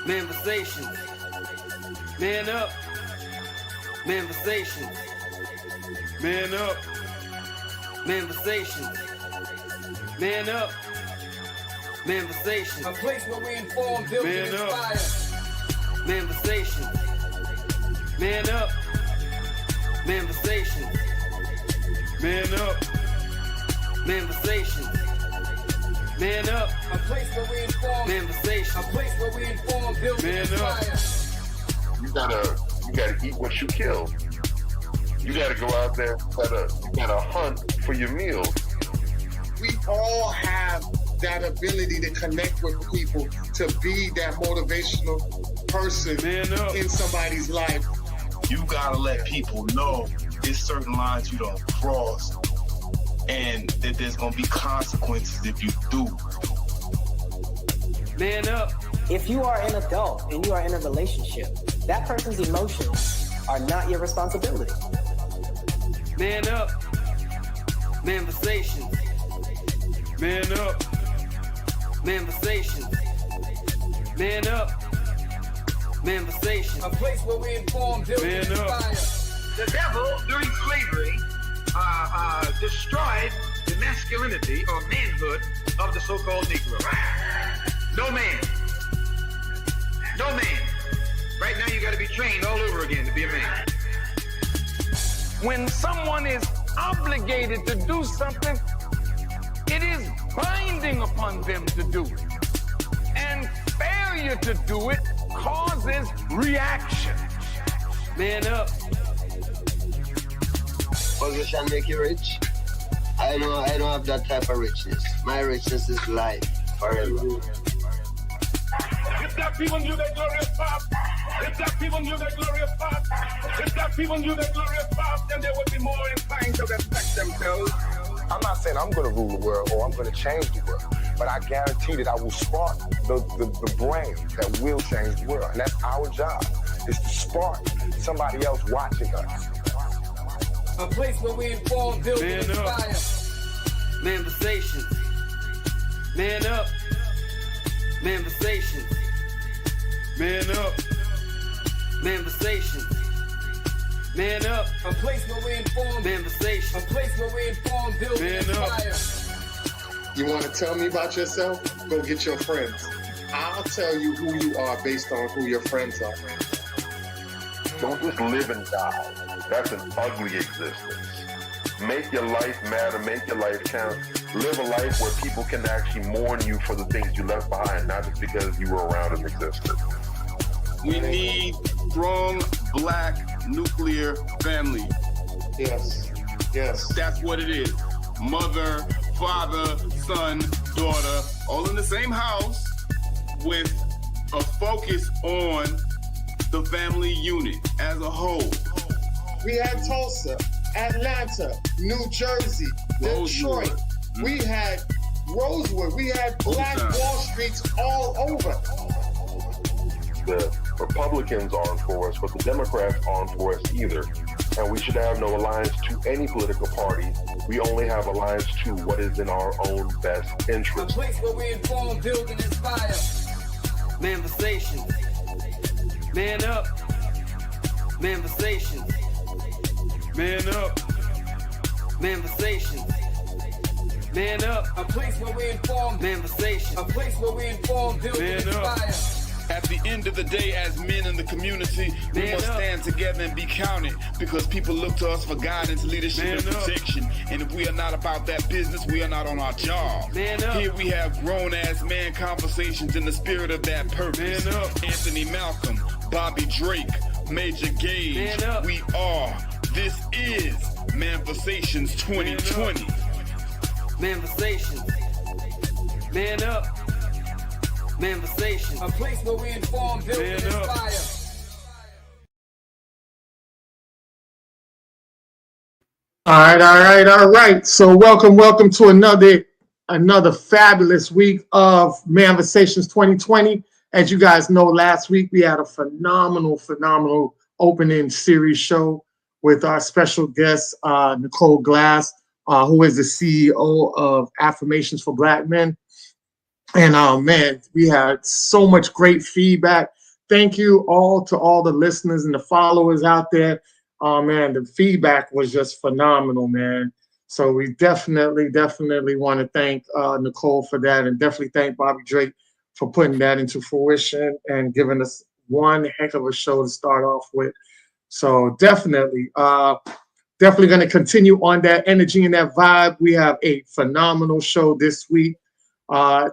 Manifestations. Man up. Manifestations. Man up. Manifestations. Man up. Manifestations. A place where we inform, build, and inspire. Manifestations. Man up. Manifestations. Man up. Manifestations. Man up. A place where we inform. Manifestations. A place where we inform, build, and inspire. You gotta eat what you kill. You gotta go out there, you gotta hunt for your meals. We all have that ability to connect with people, to be that motivational person in somebody's life. You gotta let people know there's certain lines you don't cross, and that there's gonna be consequences if you do. Man up. If you are an adult and you are in a relationship, that person's emotions are not your responsibility. Man up. Manifestations. Man up. Manifestations. Man up. Manifestations. A place where we inform, build, and inspire. The devil, during slavery, destroyed the masculinity or manhood of the so-called Negro. No man. No man. Right now you got to be trained all over again to be a man. When someone is obligated to do something, it is binding upon them to do it. And failure to do it causes reaction. Man up. Position make you rich. I don't have that type of richness. My richness is life forever. If that people knew that glorious path, if that people knew that glorious path, if that people knew that glorious path, then they would be more inclined to respect themselves. I'm not saying I'm going to rule the world or I'm going to change the world, but I guarantee that I will spark the brain that will change the world. And that's our job, is to spark somebody else watching us. A place where we inform, build, and inspire. Manifestations. Man up. Manifestations. Man up. Manifestations. Man up. A place where we inform. Manifestations. A place where we inform, build, and inspire. You want to tell me about yourself? Go get your friends. I'll tell you who you are based on who your friends are. Don't just live and die. That's an ugly existence. Make your life matter, make your life count. Live a life where people can actually mourn you for the things you left behind, not just because you were around and existed. We need strong black nuclear family. Yes. Yes. That's what it is. Mother, father, son, daughter, all in the same house with a focus on the family unit as a whole. We had Tulsa, Atlanta, New Jersey, Detroit. We had Rosewood. We had Black Wall Streets all over. The Republicans aren't for us, but the Democrats aren't for us either. And we should have no alliance to any political party. We only have alliance to what is in our own best interest. A place where we inform, build, and inspire. Manifestations. Man up. Manifestations. Man up. Manifestations. Man up. A place where we inform. Manifestations. A place where we inform, build, and inspire. At the end of the day, as men in the community, we must stand together and be counted, because people look to us for guidance, leadership, and protection. And if we are not about that business, we are not on our job. Here we have grown-ass man conversations in the spirit of that purpose. Anthony Malcolm, Bobby Drake, Major Gage. We are. This is Manifestations 2020. Manifestations. Man up. Manifestations. A place where we inform, build, and inspire. All right. So welcome to another fabulous week of Manifestations 2020. As you guys know, last week we had a phenomenal opening series show with our special guest, Nicole Glass, who is the CEO of Affirmations for Black Men. And man, we had so much great feedback. Thank you all to all the listeners and the followers out there. Man, the feedback was just phenomenal, man. So we definitely want to thank Nicole for that, and definitely thank Bobby Drake for putting that into fruition and giving us one heck of a show to start off with. So definitely going to continue on that energy and that vibe. We have a phenomenal show this week.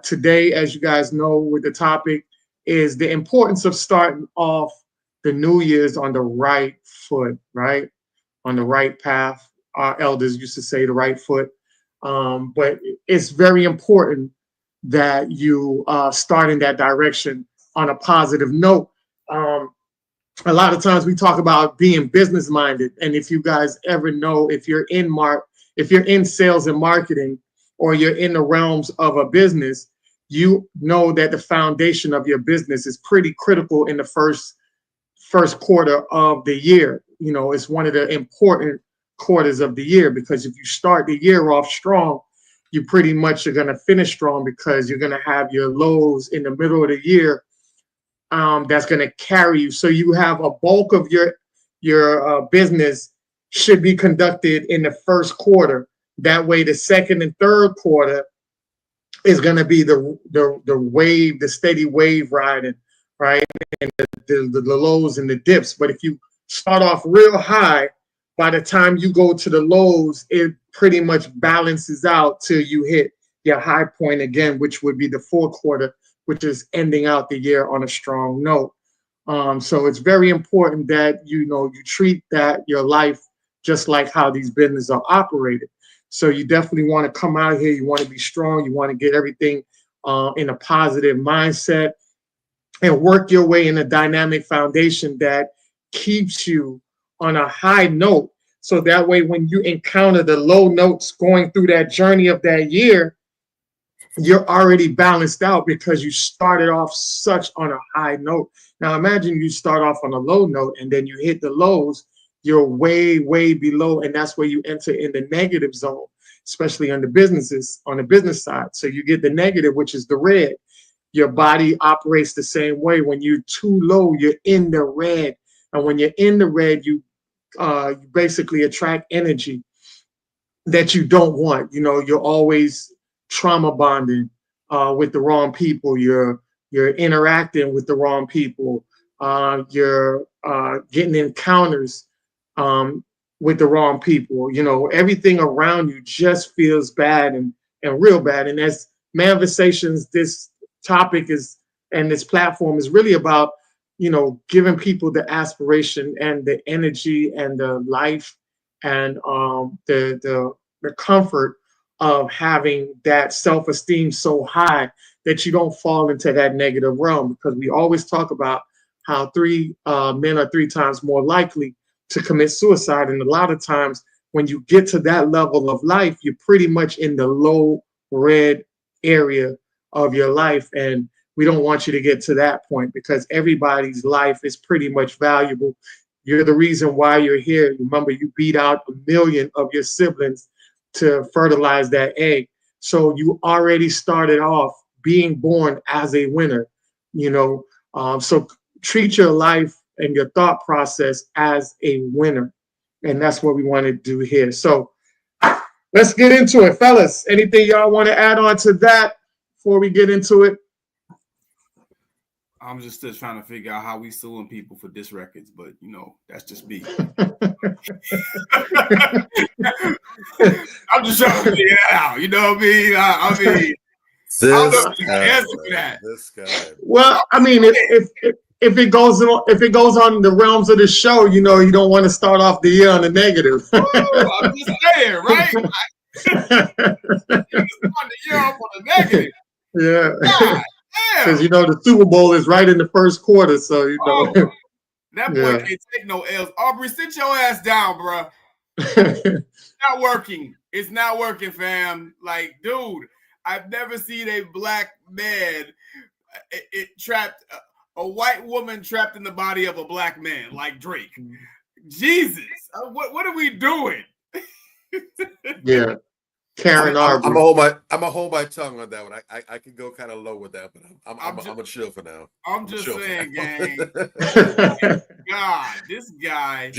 Today, as you guys know, with the topic is the importance of starting off the New Year's on the right foot, right? On the right path. Our elders used to say the right foot. But it's very important that you start in that direction on a positive note. A lot of times we talk about being business minded. And if you guys ever know, if you're in sales and marketing, or you're in the realms of a business, you know that the foundation of your business is pretty critical in the first quarter of the year. You know, it's one of the important quarters of the year, because if you start the year off strong, you pretty much are going to finish strong, because you're going to have your lows in the middle of the year that's going to carry you. So you have a bulk of your business should be conducted in the first quarter. That way, the second and third quarter is going to be the wave, the steady wave riding, right? And the lows and the dips. But if you start off real high, by the time you go to the lows, it pretty much balances out till you hit your high point again, which would be the fourth quarter, which is ending out the year on a strong note. So it's very important that you treat your life just like how these businesses are operated. So you definitely want to come out here. You want to be strong. You want to get everything in a positive mindset and work your way in a dynamic foundation that keeps you on a high note. So that way, when you encounter the low notes going through that journey of that year, you're already balanced out, because you started off such on a high note. Now, imagine you start off on a low note and then you hit the lows. You're way, way below, and that's where you enter in the negative zone, especially on the business side. So you get the negative, which is the red. Your body operates the same way. When you're too low, you're in the red. And when you're in the red, you basically attract energy that you don't want. You're always trauma bonding with the wrong people. You're interacting with the wrong people. You're getting encounters with the wrong people. Everything around you just feels bad and real bad. And as Manversations, this topic and this platform is really about, giving people the aspiration and the energy and the life and the comfort of having that self-esteem so high that you don't fall into that negative realm. Because we always talk about how men are 3 times more likely to commit suicide. And a lot of times when you get to that level of life, you're pretty much in the low red area of your life. And we don't want you to get to that point, because everybody's life is pretty much valuable. You're the reason why you're here. Remember, you beat out 1 million of your siblings to fertilize that egg. So you already started off being born as a winner, so treat your life and your thought process as a winner. And that's what we want to do here. So let's get into it, fellas. Anything y'all want to add on to that before we get into it? I'm just still trying to figure out how we suing people for diss records, but that's just me. I'm just trying to figure it out. You know what I mean? This guy. Well, I mean, if it goes on the realms of the show, you don't want to start off the year on the negative. I'm just saying, right? You start the year off on the negative. Yeah. Because the Super Bowl is right in the first quarter, so that boy can't take no L's. Aubrey, sit your ass down, bro. It's not working. It's not working, fam. Like, dude, I've never seen a black man trapped, a white woman trapped in the body of a black man like Drake. Jesus, what are we doing? Yeah. Karen I'm Arbery. gonna hold my tongue on that one. I can go kind of low with that, but I'm gonna chill for now. I'm just saying, gang. God, this guy.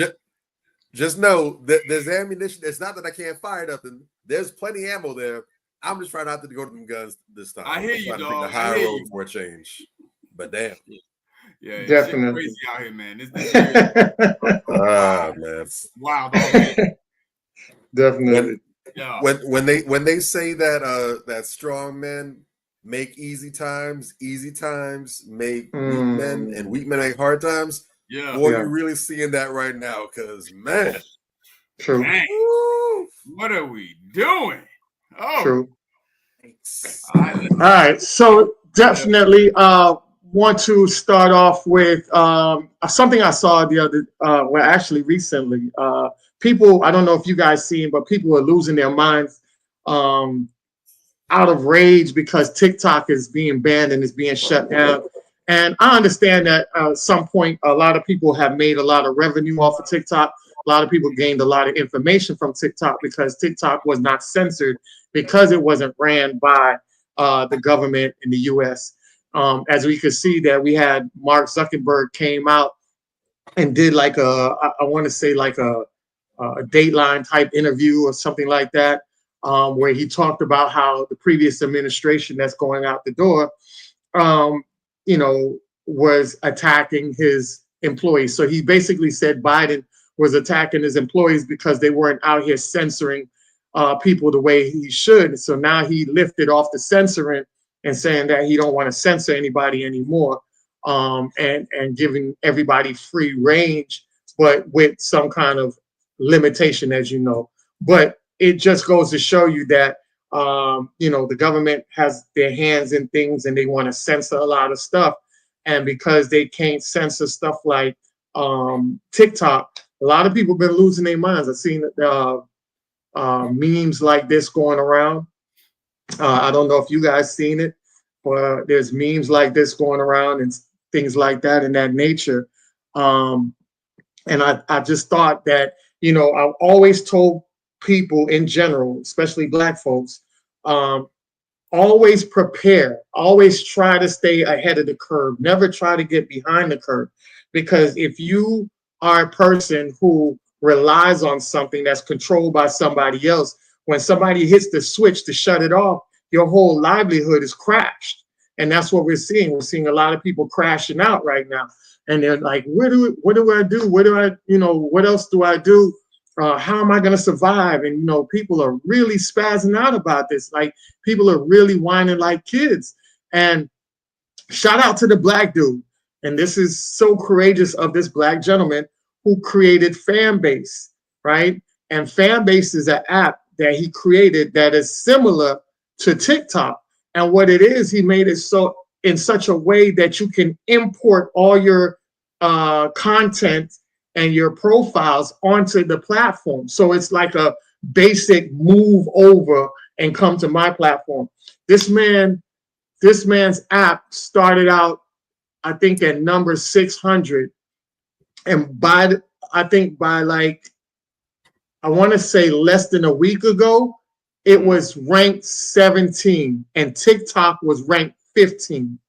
Just know that there's ammunition. It's not that I can't fire nothing. There's plenty of ammo there. I'm just trying not to go to them guns this time. I hear you, dog. dog. The high road for a change. But damn. Yeah, definitely crazy out here, man. This man. Wow, dog. Definitely. Yeah. When they say that that strong men make easy times make weak men, and weak men make hard times. Yeah, boy, you're really seeing that right now, because man, true. Man, what are we doing? Oh, true. All right, so definitely want to start off with something I saw the other, well, actually recently. People, I don't know if you guys seen, but people are losing their minds out of rage because TikTok is being banned and is being shut down. And I understand that at some point, a lot of people have made a lot of revenue off of TikTok. A lot of people gained a lot of information from TikTok because TikTok was not censored, because it wasn't ran by the government in the US. As we could see that we had Mark Zuckerberg came out and did like I want to say like a Dateline type interview or something like that, where he talked about how the previous administration that's going out the door, was attacking his employees. So he basically said Biden was attacking his employees because they weren't out here censoring people the way he should. So now he lifted off the censoring and saying that he don't want to censor anybody anymore, and giving everybody free range, but with some kind of limitation, as you know. But it just goes to show you that the government has their hands in things and they want to censor a lot of stuff. And because they can't censor stuff like TikTok, a lot of people have been losing their minds. I've seen memes like this going around. I don't know if you guys seen it, but there's memes like this going around and things like that in that nature. And I just thought that, I've always told people in general, especially Black folks, always prepare, always try to stay ahead of the curve, never try to get behind the curve. Because if you are a person who relies on something that's controlled by somebody else, when somebody hits the switch to shut it off, your whole livelihood is crashed. And that's what we're seeing. We're seeing a lot of people crashing out right now. And they're like, what do I do? What else do I do? How am I going to survive? And, people are really spazzing out about this. Like, people are really whining like kids. And shout out to the Black dude. And this is so courageous of this Black gentleman who created Fanbase, right? And Fanbase is an app that he created that is similar to TikTok. And what it is, he made it so in such a way that you can import all your content and your profiles onto the platform. So it's like a basic move over and come to my platform. This man's app started out, I think, at number 600. And by like, I want to say less than a week ago, it was ranked 17 and TikTok was ranked 15.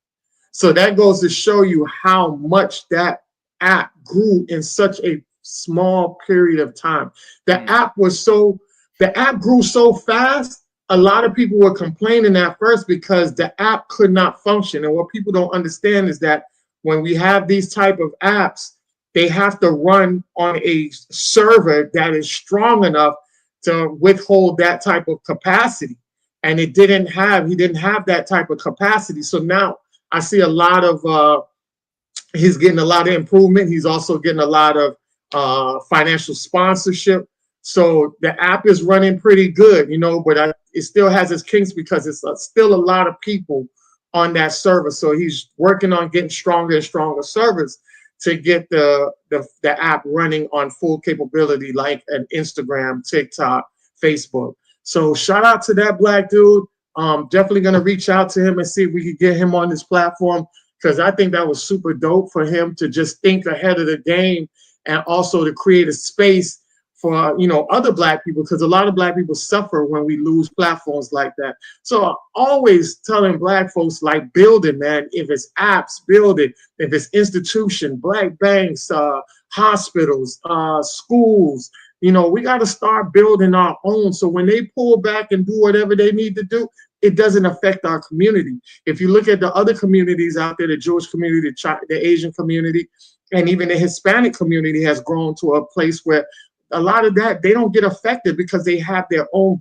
So that goes to show you how much that app grew in such a small period of time. The app grew so fast. A lot of people were complaining at first because the app could not function. And what people don't understand is that when we have these type of apps, they have to run on a server that is strong enough to withhold that type of capacity. And he didn't have that type of capacity. So now I see a lot of, he's getting a lot of improvement. He's also getting a lot of financial sponsorship. So the app is running pretty good, but it still has its kinks because it's still a lot of people on that server. So he's working on getting stronger and stronger servers to get the app running on full capability, like an Instagram, TikTok, Facebook. So shout out to that Black dude. Definitely going to reach out to him and see if we could get him on this platform, because I think that was super dope for him to just think ahead of the game and also to create a space for other Black people, because a lot of Black people suffer when we lose platforms like that. So I'm always telling Black folks, like, build it, man. If it's apps, build it. If it's institution, Black banks, hospitals, schools, we got to start building our own. So when they pull back and do whatever they need to do, it doesn't affect our community. If you look at the other communities out there, the Jewish community, the Asian community, and even the Hispanic community has grown to a place where a lot of that, they don't get affected because they have their own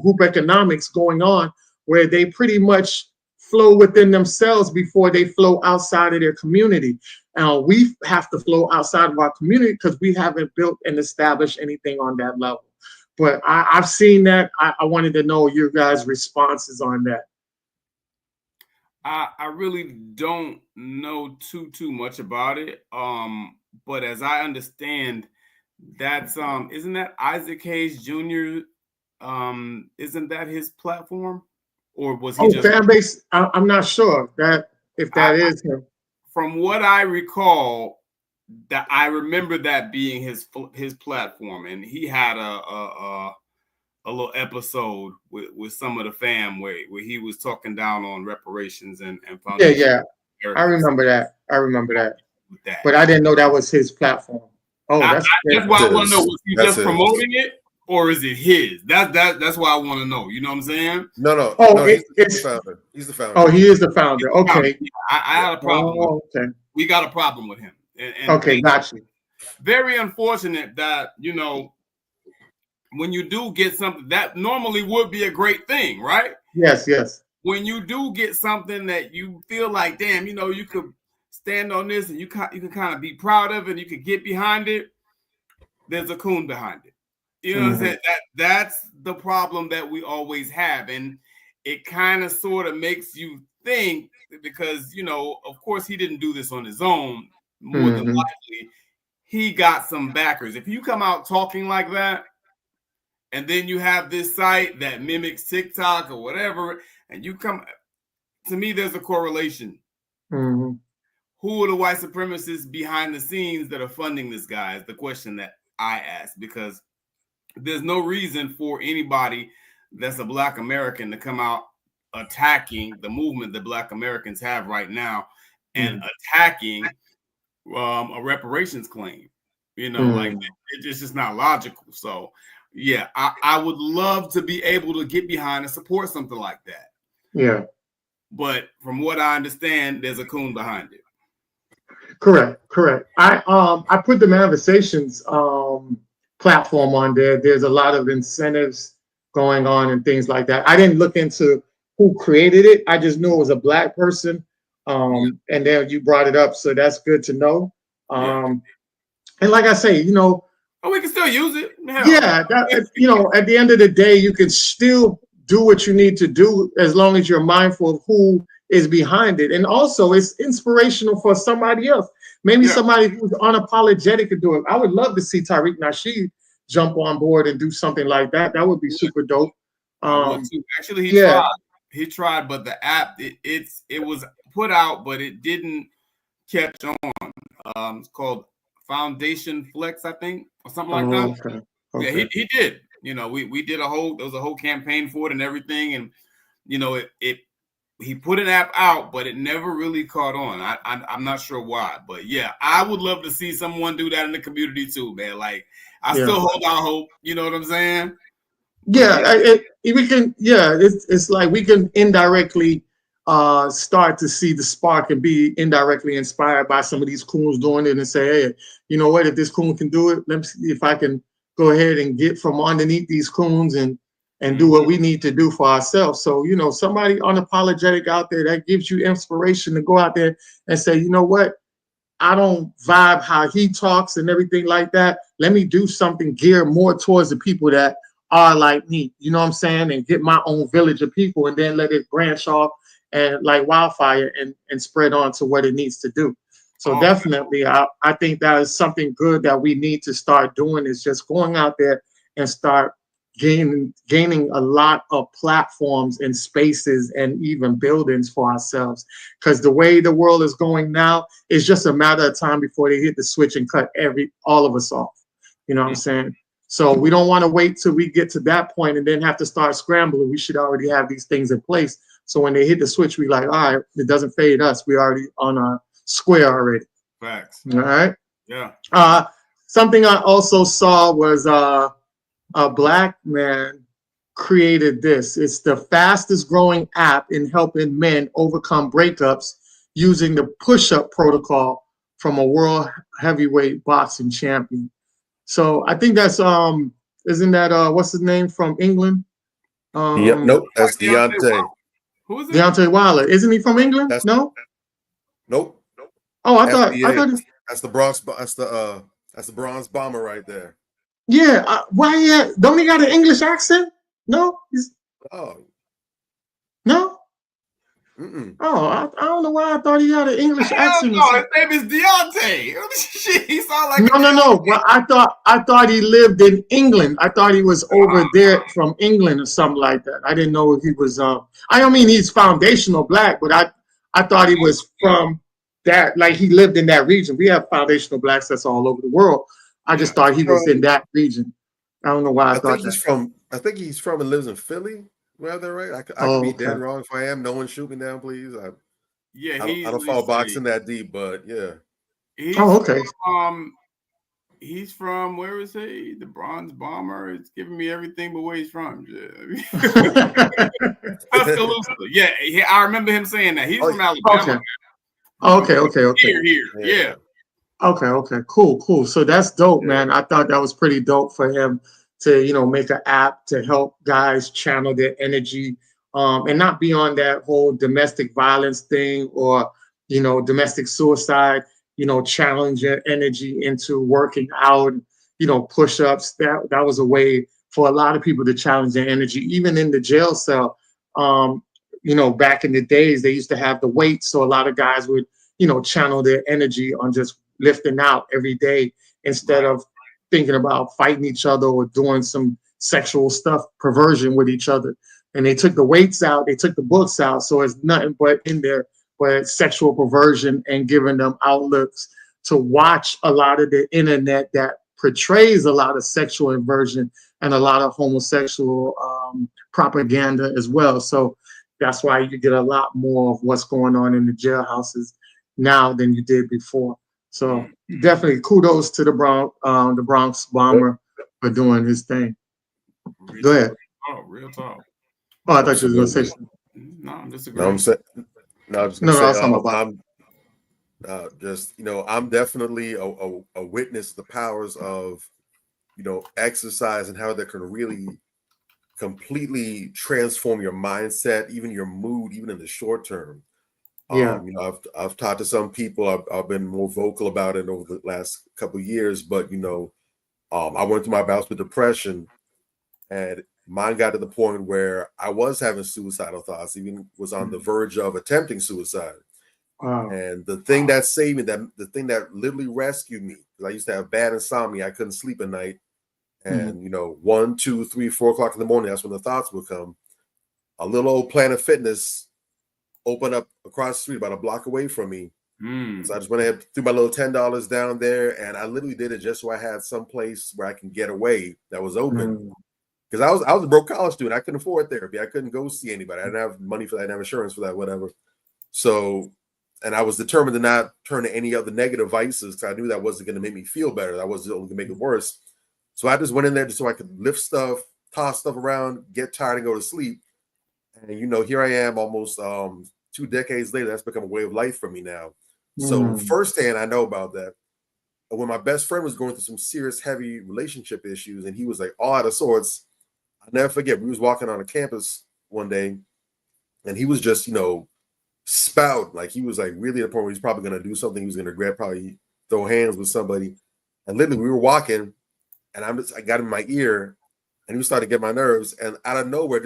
group economics going on, where they pretty much flow within themselves before they flow outside of their community. We have to flow outside of our community because we haven't built and established anything on that level. But I've seen that. I wanted to know your guys' responses on that. I really don't know too much about it. But as I understand, that's isn't that Isaac Hayes Jr.? Isn't that his platform, or was he just fan base? I'm not sure if that is him. From what I recall, that I remember that being his platform, and he had a little episode with some of the fam where he was talking down on reparations and foundation. Yeah. I remember that. But I didn't know that was his platform. That's why I want to know, was he just promoting it, or is it his? That's why I want to know. You know what I'm saying? No. He's the founder. He's the founder. Oh, he is the founder. Okay. I had a problem. Okay. We got a problem with him. Okay, got you. Very unfortunate that, when you do get something that normally would be a great thing, right? Yes. When you do get something that you feel like, damn, you could stand on this and you can kind of be proud of it, and you could get behind it, there's a coon behind it. You know what I'm saying? That's the problem that we always have. And it kind of sort of makes you think, because, of course, he didn't do this on his own. More than likely, he got some backers. If you come out talking like that, and then you have this site that mimics TikTok or whatever, and you come, to me, there's a correlation. Mm-hmm. Who are the white supremacists behind the scenes that are funding this guy is the question that I ask, because there's no reason for anybody that's a Black American to come out attacking the movement that Black Americans have right now and attacking a reparations claim. Like, it's just not logical. So, yeah, I would love to be able to get behind and support something like that. Yeah. But from what I understand, there's a coon behind it. Correct. I put the Manifestations platform on there. There's a lot of incentives going on and things like that. I didn't look into who created it. I just knew it was a Black person. And then you brought it up, so that's good to know. And like I say, we can still use it. Yeah, at the end of the day, you can still do what you need to do as long as you're mindful of who is behind it. And also, it's inspirational for somebody else. Maybe somebody who's unapologetic to do it. I would love to see Tariq Nasheed jump on board and do something like that. That would be super dope. Actually, he tried, but the app, it was put out, but it didn't catch on. It's called Foundation Flex, I think, or something like that. Okay. Yeah, he did. We did there was a whole campaign for it and everything, and he put an app out, but it never really caught on. I'm not sure why, but yeah, I would love to see someone do that in the community too, man. Like, I still hold out hope. You know what I'm saying? Yeah, we can. Yeah, it's like we can indirectly start to see the spark and be indirectly inspired by some of these coons doing it and say, hey, you know what? If this coon can do it, let me see if I can go ahead and get from underneath these coons and do what we need to do for ourselves. So, somebody unapologetic out there, that gives you inspiration to go out there and say, you know what? I don't vibe how he talks and everything like that. Let me do something geared more towards the people that are like me, you know what I'm saying? And get my own village of people and then let it branch off and like wildfire and spread on to what it needs to do. So definitely, I think that is something good that we need to start doing, is just going out there and start gaining a lot of platforms and spaces and even buildings for ourselves. Because the way the world is going now, it's just a matter of time before they hit the switch and cut all of us off. You know what I'm saying? So we don't want to wait till we get to that point and then have to start scrambling. We should already have these things in place. So when they hit the switch, we like, all right, it doesn't fade us. We already on our square already. Facts. All right. Yeah. Something I also saw was a black man created this. It's the fastest growing app in helping men overcome breakups using the push-up protocol from a world heavyweight boxing champion. So I think that's isn't that what's his name from England? Nope, that's Deontay. Who's it? Deontay Wilder. Isn't he from England? No. Nope. Oh, I thought that's the Bronx. That's the Bronze Bomber right there. Yeah. Why? Don't he got an English accent? No. No. Oh, I don't know why I thought he had an English accent. No, his name is Deontay. Shit, he sound like no. Well, I thought he lived in England. I thought he was over there from England or something like that. I didn't know if he was. I don't mean he's foundational black, but I thought he was from that. Like he lived in that region. We have foundational blacks that's all over the world. I just thought he was in that region. I don't know why I thought he's from. I think he's from and lives in Philly. Well, they're right. I could be dead wrong if I am. No one shoot me down, please. I don't follow boxing that deep, but yeah. Okay. He's from where is he? The Bronze Bomber. It's giving me everything but where he's from. Tuscaloosa. Yeah, I remember him saying that. He's from Alabama. Okay. Here. Yeah. Okay. Cool. So that's dope, man. I thought that was pretty dope for him to, make an app to help guys channel their energy and not be on that whole domestic violence thing or, domestic suicide, challenge your energy into working out, push-ups. That was a way for a lot of people to challenge their energy, even in the jail cell. Back in the days, they used to have the weights. So a lot of guys would, channel their energy on just lifting out every day instead of thinking about fighting each other or doing some sexual stuff, perversion with each other. And they took the weights out, they took the books out. So it's nothing but in there, but sexual perversion and giving them outlooks to watch a lot of the internet that portrays a lot of sexual inversion and a lot of homosexual propaganda as well. So that's why you get a lot more of what's going on in the jailhouses now than you did before. So definitely kudos to the Bronx Bomber for doing his thing. Go ahead. Oh, real talk. Oh, I thought you were going to say something. No, I'm just agreeing. I'm definitely a witness to the powers of, exercise and how that can really completely transform your mindset, even your mood, even in the short term. Yeah. I've talked to some people. I've been more vocal about it over the last couple of years, but I went through my bouts with depression, and mine got to the point where I was having suicidal thoughts, even was on the verge of attempting suicide. Wow. And the thing that saved me, the thing that literally rescued me, because I used to have bad insomnia, I couldn't sleep at night, and 1, 2, 3, 4 o'clock in the morning, that's when the thoughts would come. A little old Planet Fitness opened up across the street about a block away from me. So I just went ahead, threw my little $10 down there, and I literally did it just so I had some place where I can get away that was open. Because I was a broke college student. I couldn't afford therapy. I couldn't go see anybody. I didn't have money for that. I didn't have insurance for that, whatever. So, and I was determined to not turn to any other negative vices because I knew that wasn't going to make me feel better. That was only going to make it worse. So I just went in there just so I could lift stuff, toss stuff around, get tired and go to sleep. And, here I am almost 2 decades later. That's become a way of life for me now. So firsthand, I know about that. When my best friend was going through some serious, heavy relationship issues, and he was like all out of sorts, I'll never forget. We was walking on a campus one day, and he was just, spout. Like he was like really at the point where he's probably going to do something. He was going to regret, probably throw hands with somebody. And literally, we were walking, and I got in my ear, and he was starting to get my nerves. And out of nowhere,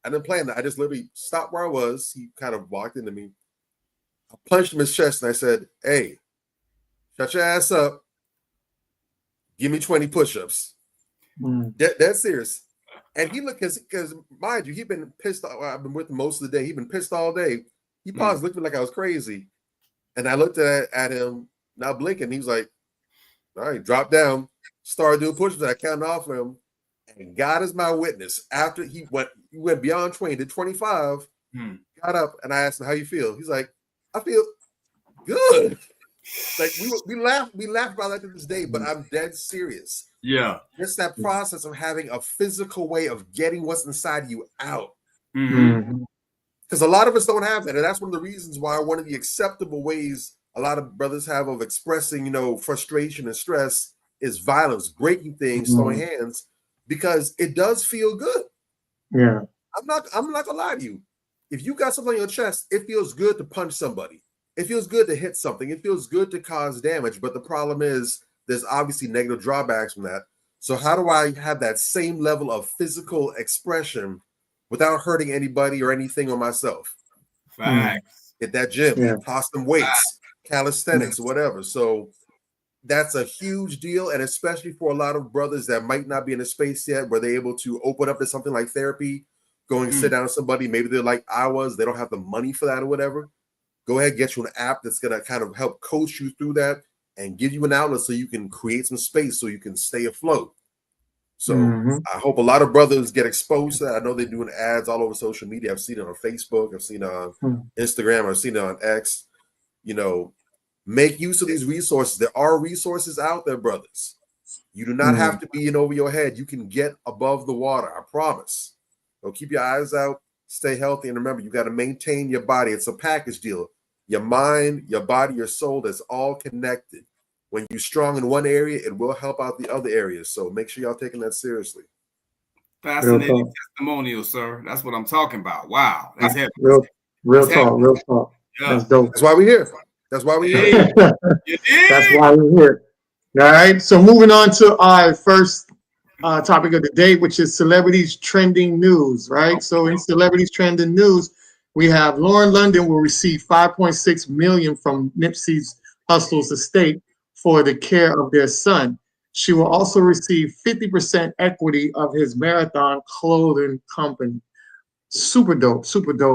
I didn't plan that. I just literally stopped where I was. He kind of walked into me. I punched him in his chest, and I said, "Hey, shut your ass up. Give me 20 push-ups." That's serious. And he looked, because mind you, he'd been pissed. I've been with him most of the day. He'd been pissed all day. He paused, looked at me like I was crazy. And I looked at him, not blinking. He was like, all right, drop down, started doing push-ups. I counted off him. And God is my witness. After he went beyond 20, did 25, got up, and I asked him, how you feel? He's like, I feel good. Like we laugh about that to this day, but I'm dead serious. Yeah. It's that process of having a physical way of getting what's inside you out. Because a lot of us don't have that. And that's one of the reasons why one of the acceptable ways a lot of brothers have of expressing, frustration and stress is violence, breaking things, throwing hands, because it does feel good. Yeah. I'm not gonna lie to you. If you got something on your chest, it feels good to punch somebody. It feels good to hit something. It feels good to cause damage. But the problem is there's obviously negative drawbacks from that. So how do I have that same level of physical expression without hurting anybody or anything on myself? Facts. Hit that gym, toss some weights, calisthenics, whatever. So that's a huge deal. And especially for a lot of brothers that might not be in a space yet where they're able to open up to something like therapy, going and sit down with somebody, maybe they're like I was, they don't have the money for that or whatever. Go ahead, get you an app that's going to kind of help coach you through that and give you an outlet so you can create some space so you can stay afloat. So I hope a lot of brothers get exposed to that. I know they're doing ads all over social media. I've seen it on Facebook. I've seen it on Instagram. I've seen it on X. Make use of these resources. There are resources out there, brothers. You do not have to be in over your head. You can get above the water. I promise. So keep your eyes out. Stay healthy. And remember, you got to maintain your body. It's a package deal. Your mind, your body, your soul, that's all connected. When you're strong in one area, it will help out the other areas. So make sure y'all taking that seriously. Fascinating testimonial, sir. That's what I'm talking about. Wow. That's heavy. Real talk. Yeah. That's dope. That's why we're here. That's why we're here. That's why we're here. All right. So moving on to our first topic of the day, which is celebrities trending news, right? So in celebrities trending news, we have Lauren London will receive $5.6 million from Nipsey Hussle's estate for the care of their son. She will also receive 50% equity of his Marathon clothing company. Super dope,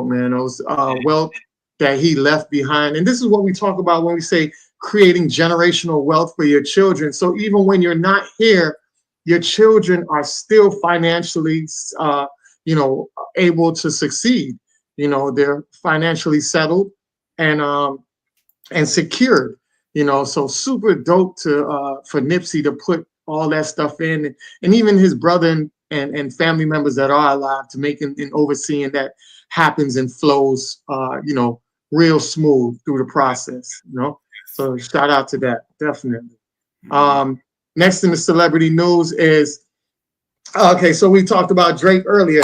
man. Those wealth that he left behind. And this is what we talk about when we say creating generational wealth for your children. So even when you're not here, your children are still financially, able to succeed. They're financially settled and secured. So super dope for Nipsey to put all that stuff in, and even his brother and family members that are alive to make and overseeing that happens and flows, real smooth through the process. So shout out to that, definitely. Next in the celebrity news is, okay, so we talked about Drake earlier.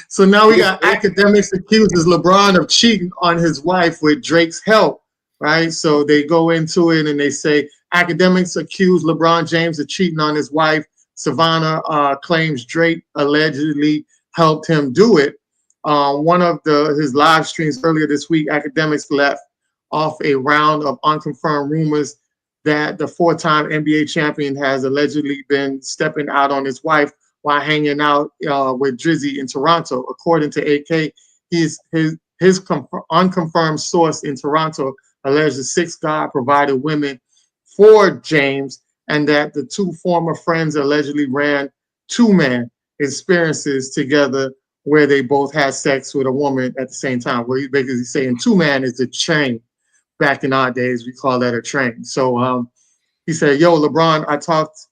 So now we got academics accuses LeBron of cheating on his wife with Drake's help, right? So they go into it and they say academics accuse LeBron James of cheating on his wife. Savannah claims Drake allegedly helped him do it. One of his live streams earlier this week, academics left off a round of unconfirmed rumors that the four-time NBA champion has allegedly been stepping out on his wife while hanging out with Drizzy in Toronto. According to AK, his unconfirmed source in Toronto alleged the six guy provided women for James, and that the two former friends allegedly ran two-man experiences together where they both had sex with a woman at the same time. Where he's basically saying two-man is a chain. Back in our days, we call that a train. So he said, yo, LeBron, I talked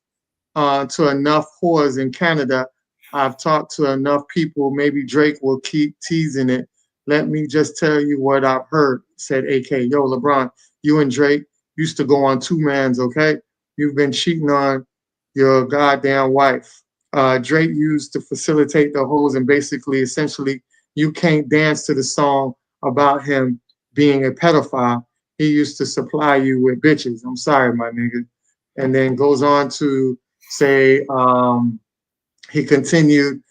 to enough whores in Canada. I've talked to enough people. Maybe Drake will keep teasing it. Let me just tell you what I've heard, said AK. Yo, LeBron, you and Drake used to go on two-mans, okay? You've been cheating on your goddamn wife. Drake used to facilitate the hoes, and basically, essentially, you can't dance to the song about him being a pedophile. He used to supply you with bitches. I'm sorry, my nigga. And then goes on to say, he continued,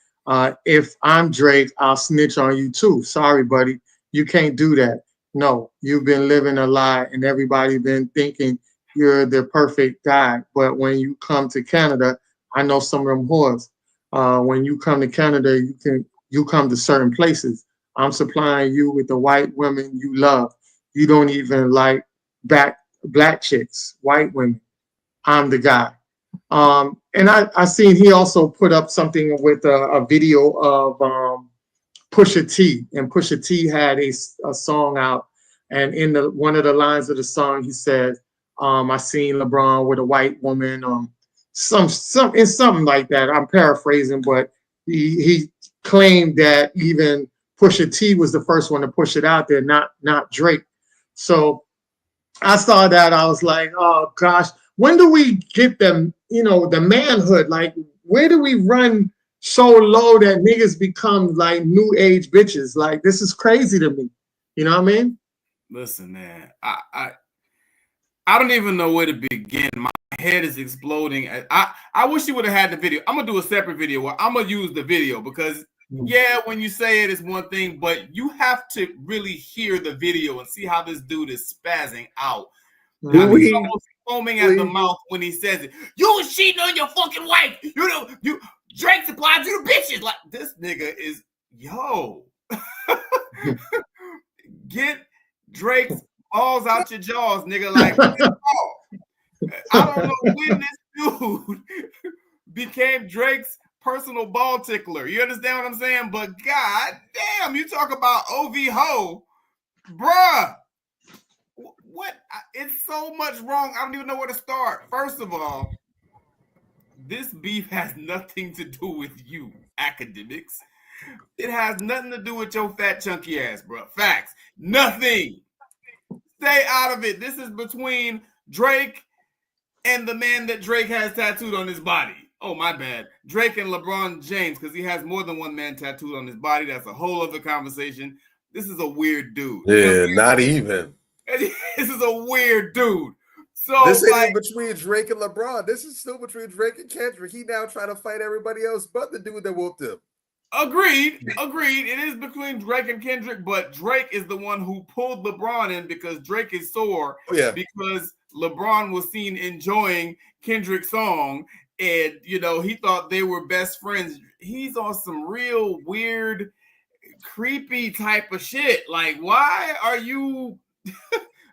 if I'm Drake, I'll snitch on you too. Sorry, buddy. You can't do that. No, you've been living a lie and everybody been thinking you're the perfect guy. But when you come to Canada, I know some of them whores. when you come to Canada, you come to certain places. I'm supplying you with the white women you love. You don't even like black chicks, white women. I'm the guy. And I seen he also put up something with a video of Pusha T, and Pusha T had a song out, and in one of the lines of the song he said, I seen LeBron with a white woman, something like that. I'm paraphrasing, but he claimed that even Pusha T was the first one to push it out there, not Drake. So I saw that, I was like, oh gosh, when do we get them, the manhood? Like, where do we run so low that niggas become like new age bitches? Like, this is crazy to me. You know what I mean? Listen, man, I don't even know where to begin. My head is exploding. I wish you would have had the video. I'm gonna do a separate video where I'm gonna use the video, because yeah, when you say it, it's one thing, but you have to really hear the video and see how this dude is spazzing out. He's almost foaming at the mouth when he says it. You was cheating on your fucking wife. You Drake supplied you the bitches. Like, this nigga is, yo. Get Drake's balls out your jaws, nigga. Like, I don't know when this dude became Drake's personal ball tickler. You understand what I'm saying? But god damn, you talk about OV ho, bruh. What? It's so much wrong. I don't even know where to start. First of all, this beef has nothing to do with you, academics. It has nothing to do with your fat chunky ass, bro. Facts. Nothing. Stay out of it. This is between Drake and the man that Drake has tattooed on his body. Oh, my bad. Drake and LeBron James, because he has more than one man tattooed on his body. That's a whole other conversation. This is a weird dude. Yeah, not even. This is a weird dude. So this ain't between Drake and LeBron. This is still between Drake and Kendrick. He now trying to fight everybody else but the dude that whooped him. Agreed. It is between Drake and Kendrick, but Drake is the one who pulled LeBron in because Drake is sore. Oh, yeah. Because LeBron was seen enjoying Kendrick's song, and he thought they were best friends. He's on some real weird, creepy type of shit. Like, why are you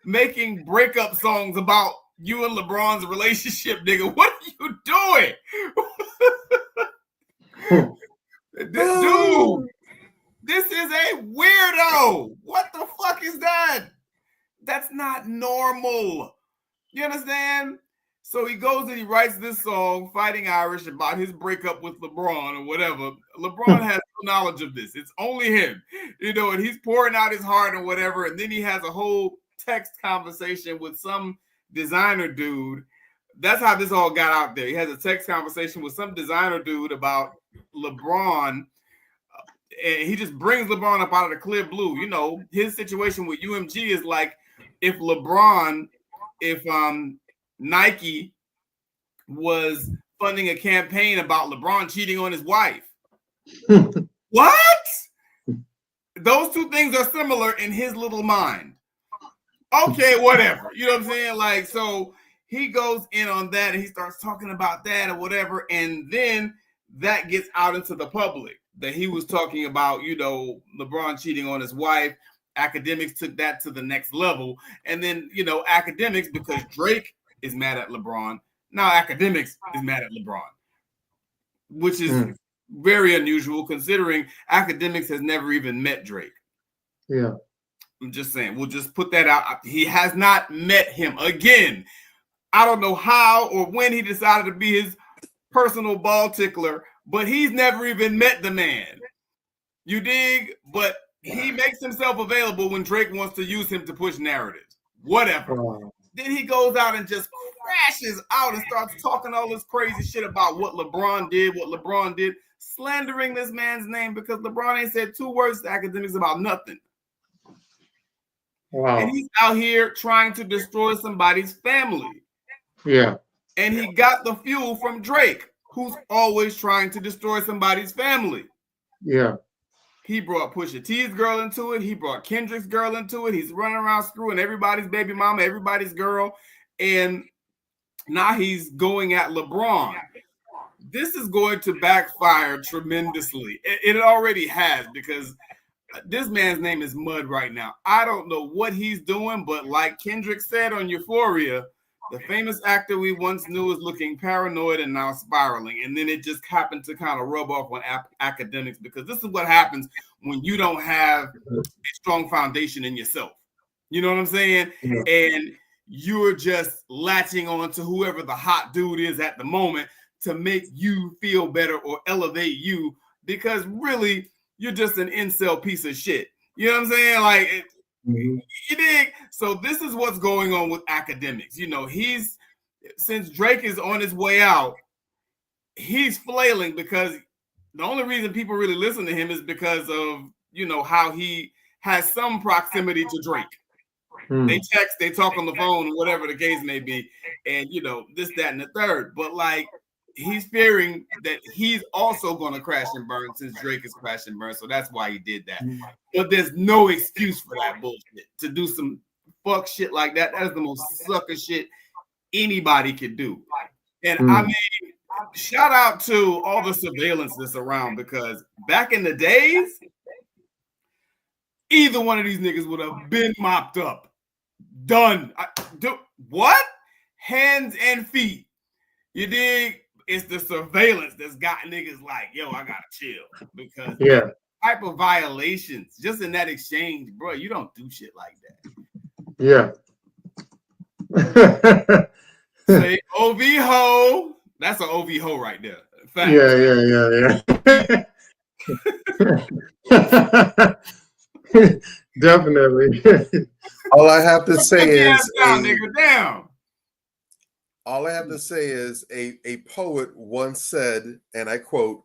making breakup songs about you and LeBron's relationship, nigga? What are you doing? Dude, this is a weirdo. What the fuck is that? That's not normal. You understand? So he goes and he writes this song, Fighting Irish, about his breakup with LeBron or whatever. LeBron has no knowledge of this. It's only him, and he's pouring out his heart or whatever. And then he has a whole text conversation with some designer dude. That's how this all got out there. He has a text conversation with some designer dude about LeBron, and he just brings LeBron up out of the clear blue. His situation with UMG is like if Nike was funding a campaign about LeBron cheating on his wife. What? Those two things are similar in his little mind. Okay, whatever. You know what I'm saying? Like, so he goes in on that and he starts talking about that or whatever. And then that gets out into the public that he was talking about, LeBron cheating on his wife. Academics took that to the next level. And then, Academics, because Drake is mad at LeBron, now Academics is mad at LeBron, which is very unusual considering Academics has never even met Drake. Yeah. I'm just saying, we'll just put that out. He has not met him. Again, I don't know how or when he decided to be his personal ball tickler, but he's never even met the man. You dig? But he makes himself available when Drake wants to use him to push narratives. Whatever. Then he goes out and just crashes out and starts talking all this crazy shit about what LeBron did, slandering this man's name because LeBron ain't said two words to Academics about nothing. Wow. And he's out here trying to destroy somebody's family. Yeah. And he got the fuel from Drake, who's always trying to destroy somebody's family. Yeah. He brought Pusha T's girl into it. He brought Kendrick's girl into it. He's running around screwing everybody's baby mama, everybody's girl. And now he's going at LeBron. this is going to backfire tremendously. It already has, because this man's name is Mud right now. I don't know what he's doing, but like Kendrick said on Euphoria, the famous actor we once knew is looking paranoid and now spiraling. And then it just happened to kind of rub off on academics, because this is what happens when you don't have a strong foundation in yourself. You know what I'm saying? Yeah. And you're just latching on to whoever the hot dude is at the moment to make you feel better or elevate you, because really you're just an incel piece of shit. You know what I'm saying? Like, you dig? So this is what's going on with academics. You know, since Drake is on his way out, he's flailing, because the only reason people really listen to him is because of, you know, how he has some proximity to Drake. They text, they talk on the phone, whatever the case may be, and, you know, this, that, and the third. But like, he's fearing that he's also going to crash and burn, since Drake is crash and burn. So that's why he did that. But there's no excuse for that bullshit. To do some fuck shit like that, that is the most sucker shit anybody could do. And I mean, shout out to all the surveillance that's around, because back in the days, either one of these niggas would have been mopped up. Done. What? Hands and feet. You dig? It's the surveillance that's got niggas like, yo, I gotta chill, because type of violations just in that exchange, bro. You don't do shit like that. Say OV ho. That's an OV ho right there. Fact. Yeah. Definitely. All I have to say is down. All I have to say is a poet once said, and I quote,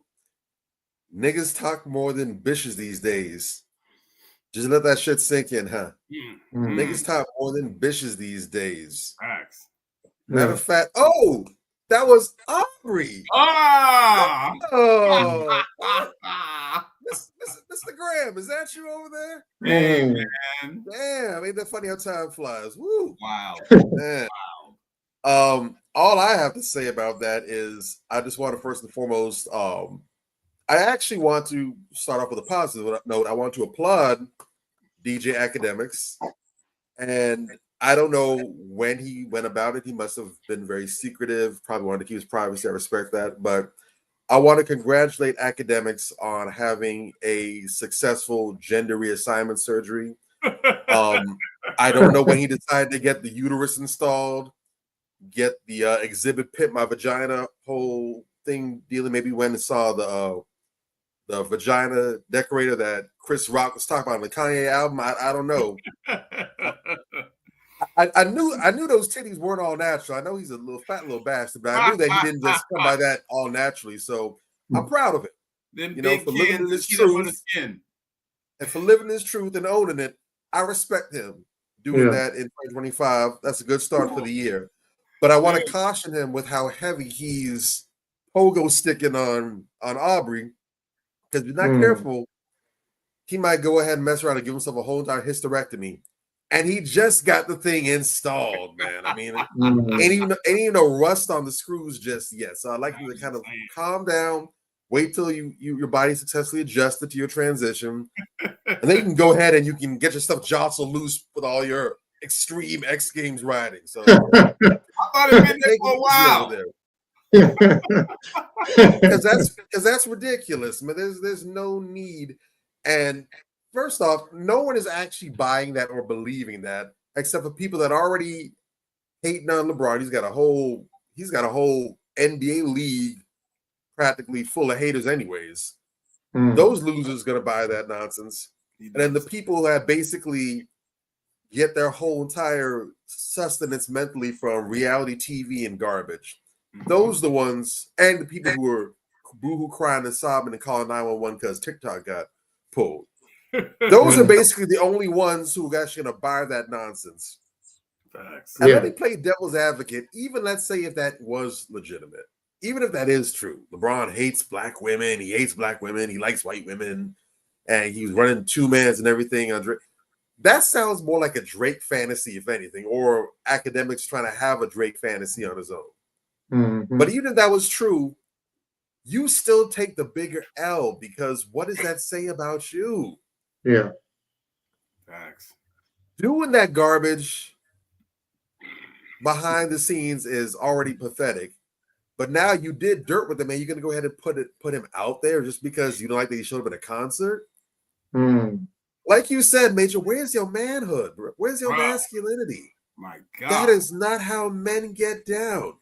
"Niggas talk more than bitches these days." Just let that shit sink in, huh? Niggas talk more than bitches these days. Facts. Matter of fact, oh, that was Aubrey. Ah! Oh. Mr. Graham, is that you over there? Man. Damn, ain't that funny how time flies? Woo. Wow. Man. All I have to say about that is I just want to first and foremost, I actually want to start off with a positive note. I want to applaud DJ Academics. And I don't know when he went about it. He must have been very secretive, probably wanted to keep his privacy. I respect that. But I want to congratulate Academics on having a successful gender reassignment surgery. I don't know when he decided to get the uterus installed, get the exhibit pimp my vagina whole thing dealing. Maybe when he saw the vagina decorator that Chris Rock was talking about on the Kanye album. I don't know. I knew those titties weren't all natural. I know he's a little fat little bastard, but I knew that he didn't just come by that all naturally. So I'm proud of it. Them for living in his truth, and for living his truth and owning it. I respect him doing that in 2025. That's a good start for the year. But I want to caution him with how heavy he's pogo sticking on Aubrey, because if he's not careful, he might go ahead and mess around and give himself a whole entire hysterectomy. And he just got the thing installed, man. I mean, ain't even no rust on the screws just yet. So I'd like you to kind of calm down, wait till your body successfully adjusted to your transition, and then you can go ahead and you can get your stuff jostled loose with all your extreme X Games riding. So I thought it been there for a while. Because that's ridiculous, man. There's no need. And first off, no one is actually buying that or believing that, except for people that already hating on LeBron. He's got a whole NBA league practically full of haters, anyways. Those losers gonna buy that nonsense, and then the people that basically get their whole entire sustenance mentally from reality TV and garbage. Those are the ones, and the people who are boohoo crying and sobbing and calling 911 because TikTok got pulled. Those are basically the only ones who are actually going to buy that nonsense. Facts. And let me play devil's advocate. Even let's say if that was legitimate, even if that is true, LeBron hates black women, he hates black women, he likes white women, and he's running two-mans and everything on Drake. That sounds more like a Drake fantasy, if anything, or Academics trying to have a Drake fantasy on his own. But even if that was true, you still take the bigger L, because what does that say about you? Yeah. Facts. Doing that garbage behind the scenes is already pathetic. But now you did dirt with him, and you're gonna go ahead and put him out there just because you don't like that he showed up at a concert. Like you said, Major, where's your manhood? Bro? Where's your masculinity? My God, that is not how men get down.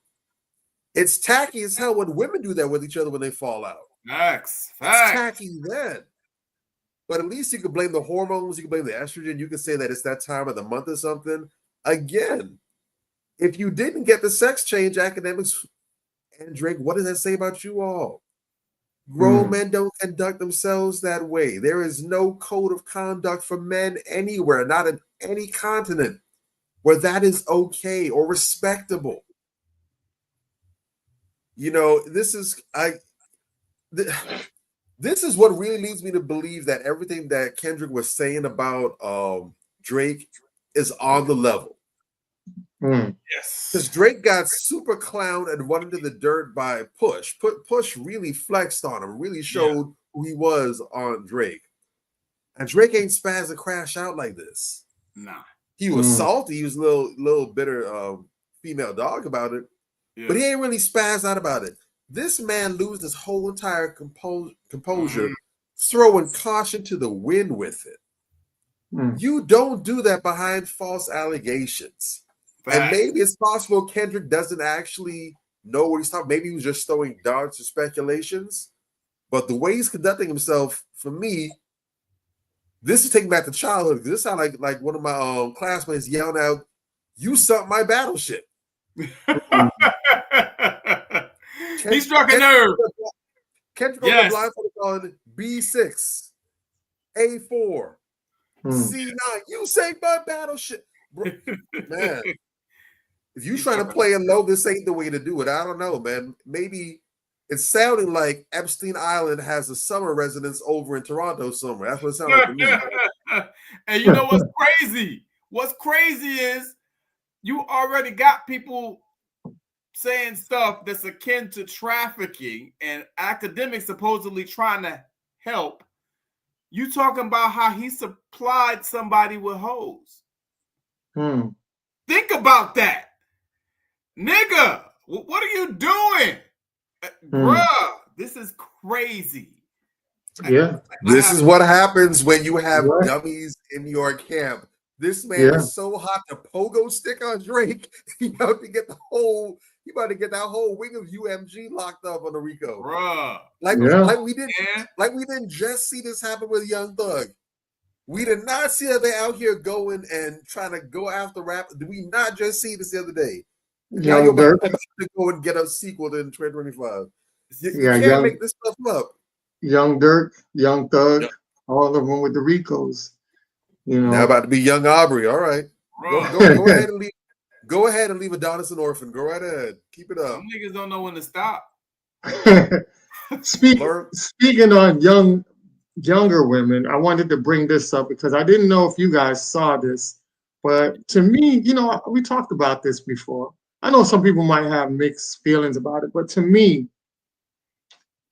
It's tacky as hell when women do that with each other when they fall out. Facts. It's tacky then. But at least you can blame the hormones, you can blame the estrogen, you can say that it's that time of the month or something. Again, if you didn't get the sex change, academics and Drake, what does that say about you all? Grown men don't conduct themselves that way. There is no code of conduct for men anywhere, not in any continent, where that is okay or respectable. You know, this is what really leads me to believe that everything that Kendrick was saying about Drake is on the level. Yes, because Drake got super clowned and run into the dirt by Push. Push really flexed on him, really showed who he was on Drake. And Drake ain't spaz and crash out like this. Nah, he was salty. He was a little bitter female dog about it, but he ain't really spazzed out about it. This man loses his whole entire composure, throwing caution to the wind with it. You don't do that behind false allegations. And maybe it's possible Kendrick doesn't actually know what he's talking. Maybe he was just throwing darts or speculations. But the way he's conducting himself, for me, this is taking back to childhood. This sounds like one of my classmates yelling out, "You sunk my battleship." He struck a nerve. Kendrick on the blindfold on B6, A4, C9. You sank my battleship. Bro, man, if you trying to play it low, this ain't the way to do it. I don't know, man. Maybe it's sounding like Epstein Island has a summer residence over in Toronto somewhere. That's what it sounds like to me. And you know what's crazy? What's crazy is you already got people saying stuff that's akin to trafficking, and academics supposedly trying to help. You talking about how he supplied somebody with hoes. Think about that. Nigga, what are you doing? Bruh, this is crazy. Yeah. This is what happens when you have dummies in your camp. This man is so hot to pogo stick on Drake. He about to get that whole wing of UMG locked up on the Rico. Bruh. Like we didn't just see this happen with Young Thug. We did not see that they out here going and trying to go after rap. Did we not just see this the other day? Now you're about to go and get a sequel in 2025. You can't make this stuff up. Young Dirk, Young Thug, all of them with the Ricos. You know, now about to be Young Aubrey. All right, go ahead and leave. Go ahead and leave Adonis an orphan. Go right ahead. Keep it up. Some niggas don't know when to stop. Speaking on younger women, I wanted to bring this up because I didn't know if you guys saw this, but to me, you know, we talked about this before. I know some people might have mixed feelings about it, but to me,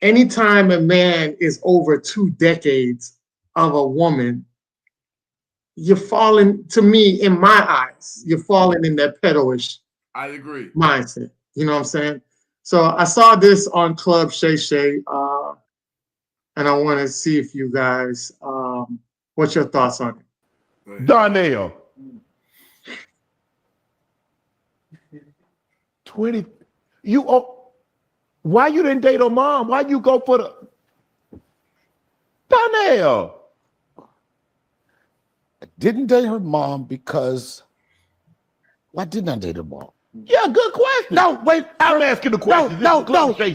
anytime a man is over 2 decades of a woman, you're falling, to me, in my eyes, you're falling in that pedo-ish I agree. mindset. You know what I'm saying? So I saw this on Club Shay Shay, and I want to see if you guys, what's your thoughts on it? Darnell. 20. Why you didn't date her mom? Why you go for the Darnell? I didn't date her mom because why didn't I date her mom? Yeah, good question. No, wait. I'm asking the question. No,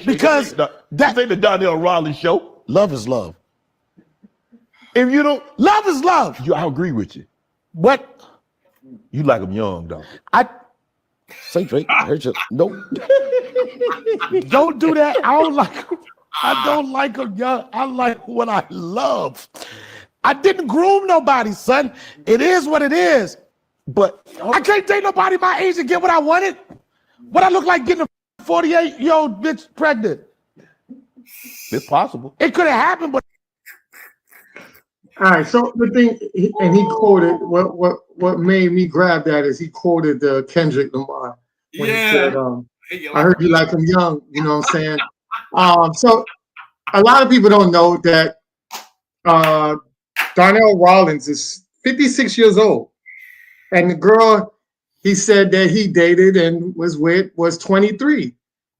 because that ain't the Darnell Rollins show. Love is love. If you don't, love is love. I agree with you. What? You like them young, though. I say Drake. No. Don't do that. I don't like them young. I like what I love. I didn't groom nobody, son. It is what it is. But I can't date nobody my age and get what I wanted. What I look like getting a 48-year-old bitch pregnant. It's possible. It could have happened, but All right. So the thing, and he quoted what made me grab that is he quoted Kendrick Lamar when he said, "I heard you like him young." You know what I'm saying? So a lot of people don't know that Darnell Rollins is 56 years old, and the girl he said that he dated and was with was 23,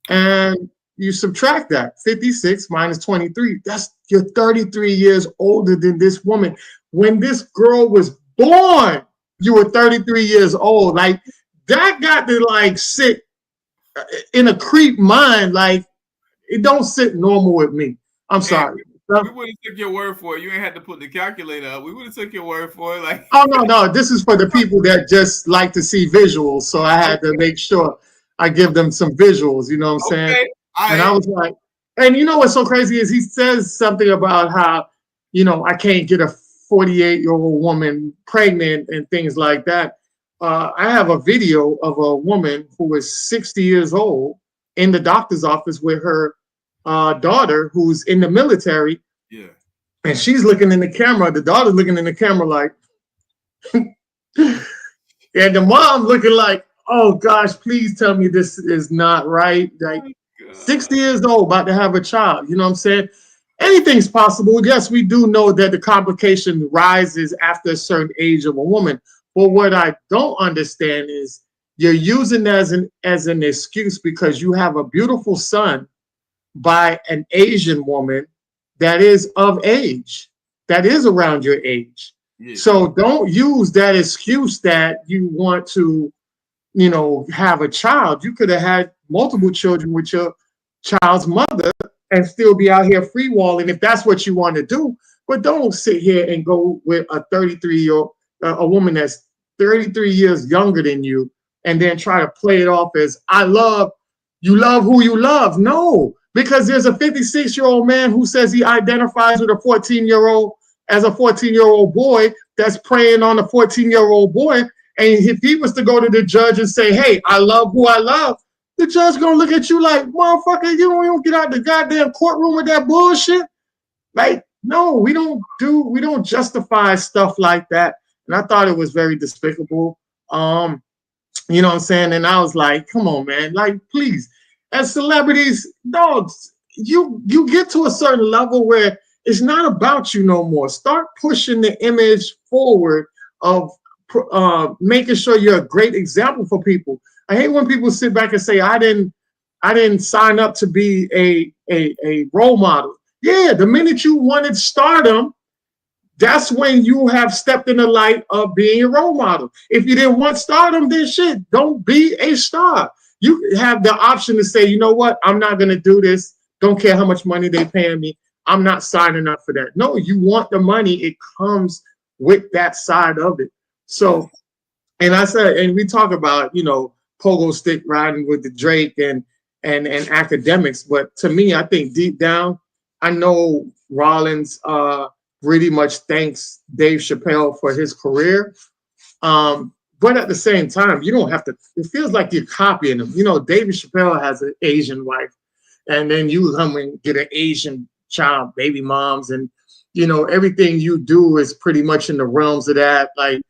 and you subtract that 56 minus 23, you're 33 years older than this woman. When this girl was born, you were 33 years old. Like that got to like sit in a creep mind. Like it don't sit normal with me. I'm sorry. We would have took your word for it. You ain't had to put the calculator up. We would have took your word for it. Like, oh no, this is for the people that just like to see visuals. So I had to make sure I give them some visuals. You know what I'm saying? And I was like, and you know what's so crazy is he says something about how, you know, I can't get a 48-year-old woman pregnant and things like that. I have a video of a woman who was 60 years old in the doctor's office with her daughter who's in the military. Yeah. And she's looking in the camera. The daughter's looking in the camera like, and the mom looking like, oh gosh, please tell me this is not right. Like 60 years old, about to have a child. You know what I'm saying? Anything's possible. Yes, we do know that the complication rises after a certain age of a woman. But what I don't understand is you're using that as an excuse because you have a beautiful son by an Asian woman that is of age, that is around your age. Yeah. So don't use that excuse that you want to, you know, have a child. You could have had multiple children with your child's mother and still be out here free walling if that's what you want to do. But don't sit here and go with a 33-year-old, a woman that's 33 years younger than you, and then try to play it off as you love who you love. No, because there's a 56-year-old man who says he identifies with a 14-year-old as a 14-year-old boy that's preying on a 14-year-old boy. And if he was to go to the judge and say, hey, I love who I love, the judge gonna look at you like, motherfucker, you don't get out the goddamn courtroom with that bullshit. Like, no, we don't justify stuff like that. And I thought it was very despicable. You know what I'm saying? And I was like, come on, man, like, please. As celebrities, dogs, you get to a certain level where it's not about you no more. Start pushing the image forward of making sure you're a great example for people. I hate when people sit back and say, I didn't sign up to be a role model. Yeah, the minute you wanted stardom, that's when you have stepped in the light of being a role model. If you didn't want stardom, then shit, don't be a star. You have the option to say, you know what, I'm not going to do this. Don't care how much money they paying me. I'm not signing up for that. No, you want the money. It comes with that side of it. So, and I said, and we talk about, you know, pogo stick riding with the Drake and academics. But to me, I think deep down, I know Rollins really much thanks Dave Chappelle for his career. But at the same time, you don't have to, it feels like you're copying him. You know, David Chappelle has an Asian wife, and then you come and get an Asian child, baby moms, and, you know, everything you do is pretty much in the realms of that. Like,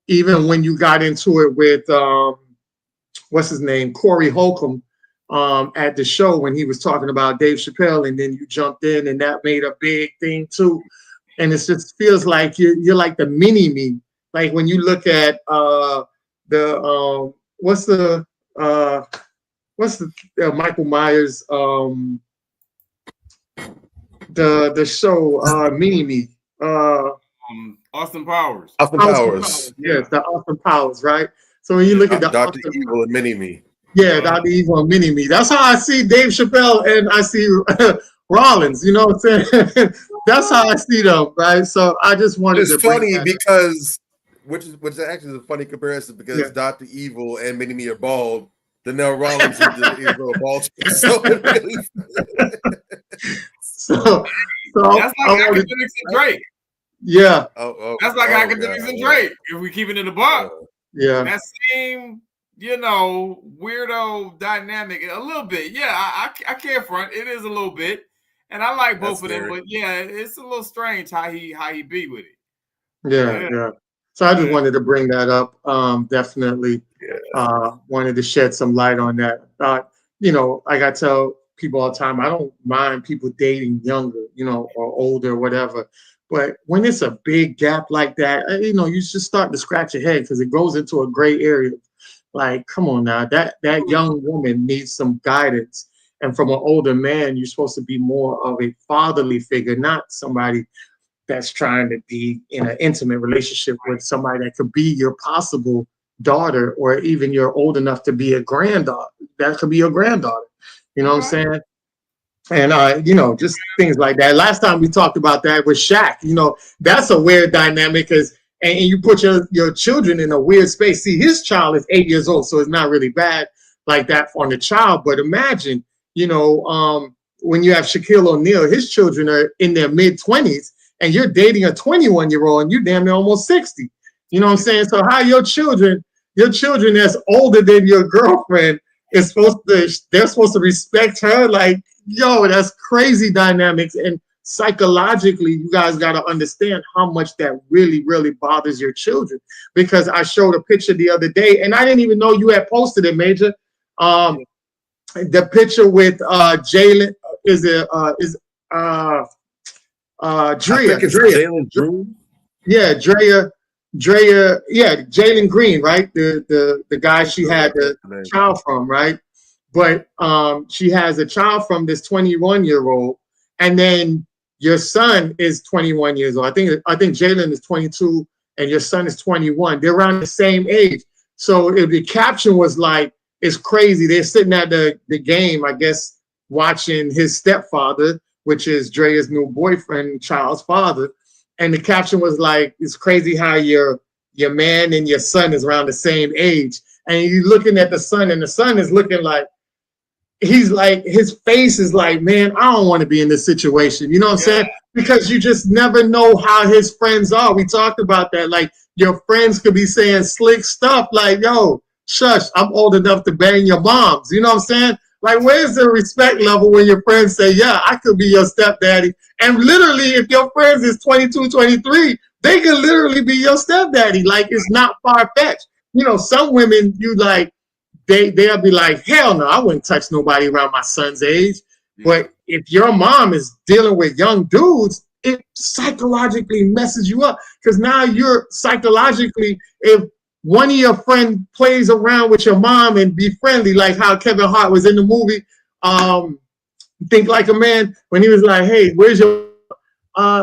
even when you got into it with, what's his name, Corey Holcomb, at the show when he was talking about Dave Chappelle, and then you jumped in and that made a big thing too. And it just feels like you're like the mini-me. Like when you look at what's the Michael Myers the show Mini-Me. Austin Powers. Austin Powers. Yes, the Austin Powers, right? So when you look at the Dr. Evil and Mini-Me. Yeah, Dr. Evil and Mini-Me. That's how I see Dave Chappelle and I see Rollins, you know what I'm saying? That's how I see them, right? So I just wanted to. It's funny because which actually is a funny comparison because Dr. Evil and Mini-Me are bald. Danelle Rollins is a bald. So that's like academics and Drake. Yeah. That's like academics and Drake. If we keep it in the buck. Yeah. That same, you know, weirdo dynamic a little bit. Yeah, I can't front. It is a little bit. And I like both That's of them, scary. but yeah, it's a little strange how he be with it. Yeah. So I just wanted to bring that up. Definitely wanted to shed some light on that. Like I tell people all the time, I don't mind people dating younger, or older, whatever. But when it's a big gap like that, you just start to scratch your head because it goes into a gray area. Like, come on now, that young woman needs some guidance. And from an older man, you're supposed to be more of a fatherly figure, not somebody that's trying to be in an intimate relationship with somebody that could be your possible daughter, or even you're old enough to be a granddaughter. That could be your granddaughter. You know what I'm saying? And just things like that. Last time we talked about that with Shaq. That's a weird dynamic, and you put your children in a weird space. See, his child is 8 years old, so it's not really bad like that on the child. But imagine, when you have Shaquille O'Neal, his children are in their mid-20s, and you're dating a 21-year-old, and you're damn near almost 60. You know what I'm saying? So how your children that's older than your girlfriend they're supposed to respect her? Like, yo, that's crazy dynamics. And psychologically, you guys got to understand how much that really, really bothers your children. Because I showed a picture the other day, and I didn't even know you had posted it, Major. The picture with Jalen Drea. Yeah, Drea, Jalen Green, right? The guy she had the child from, right? But she has a child from this 21-year-old, and then your son is 21 years old. I think Jalen is 22 and your son is 21. They're around the same age. So the caption was like, it's crazy. They're sitting at the game, I guess, watching his stepfather, which is Drea's new boyfriend, child's father. And the caption was like, it's crazy how your man and your son is around the same age. And you're looking at the son, and the son is looking like, his face is like, man, I don't want to be in this situation. You know what I'm saying? Because you just never know how his friends are. We talked about that. Like, your friends could be saying slick stuff like, yo, shush, I'm old enough to bang your moms. You know what I'm saying? Like, where's the respect level when your friends say, yeah, I could be your stepdaddy? And literally, if your friends is 22, 23, they could literally be your stepdaddy. Like, it's not far-fetched. Some women, they'll be like, hell no, I wouldn't touch nobody around my son's age. Yeah. But if your mom is dealing with young dudes, it psychologically messes you up. Because now you're psychologically, if one of your friends plays around with your mom and be friendly, like how Kevin Hart was in the movie, Think Like a Man, when he was like, hey, where's your,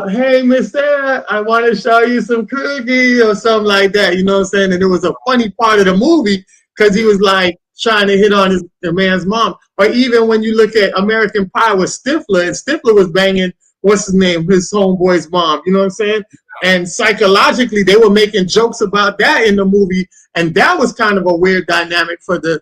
hey, mister, I want to show you some cookie or something like that. You know what I'm saying? And it was a funny part of the movie because he was like trying to hit on the man's mom. Or even when you look at American Pie with Stifler, and Stifler was banging, what's his name, his homeboy's mom. You know what I'm saying? And psychologically, they were making jokes about that in the movie. And that was kind of a weird dynamic for the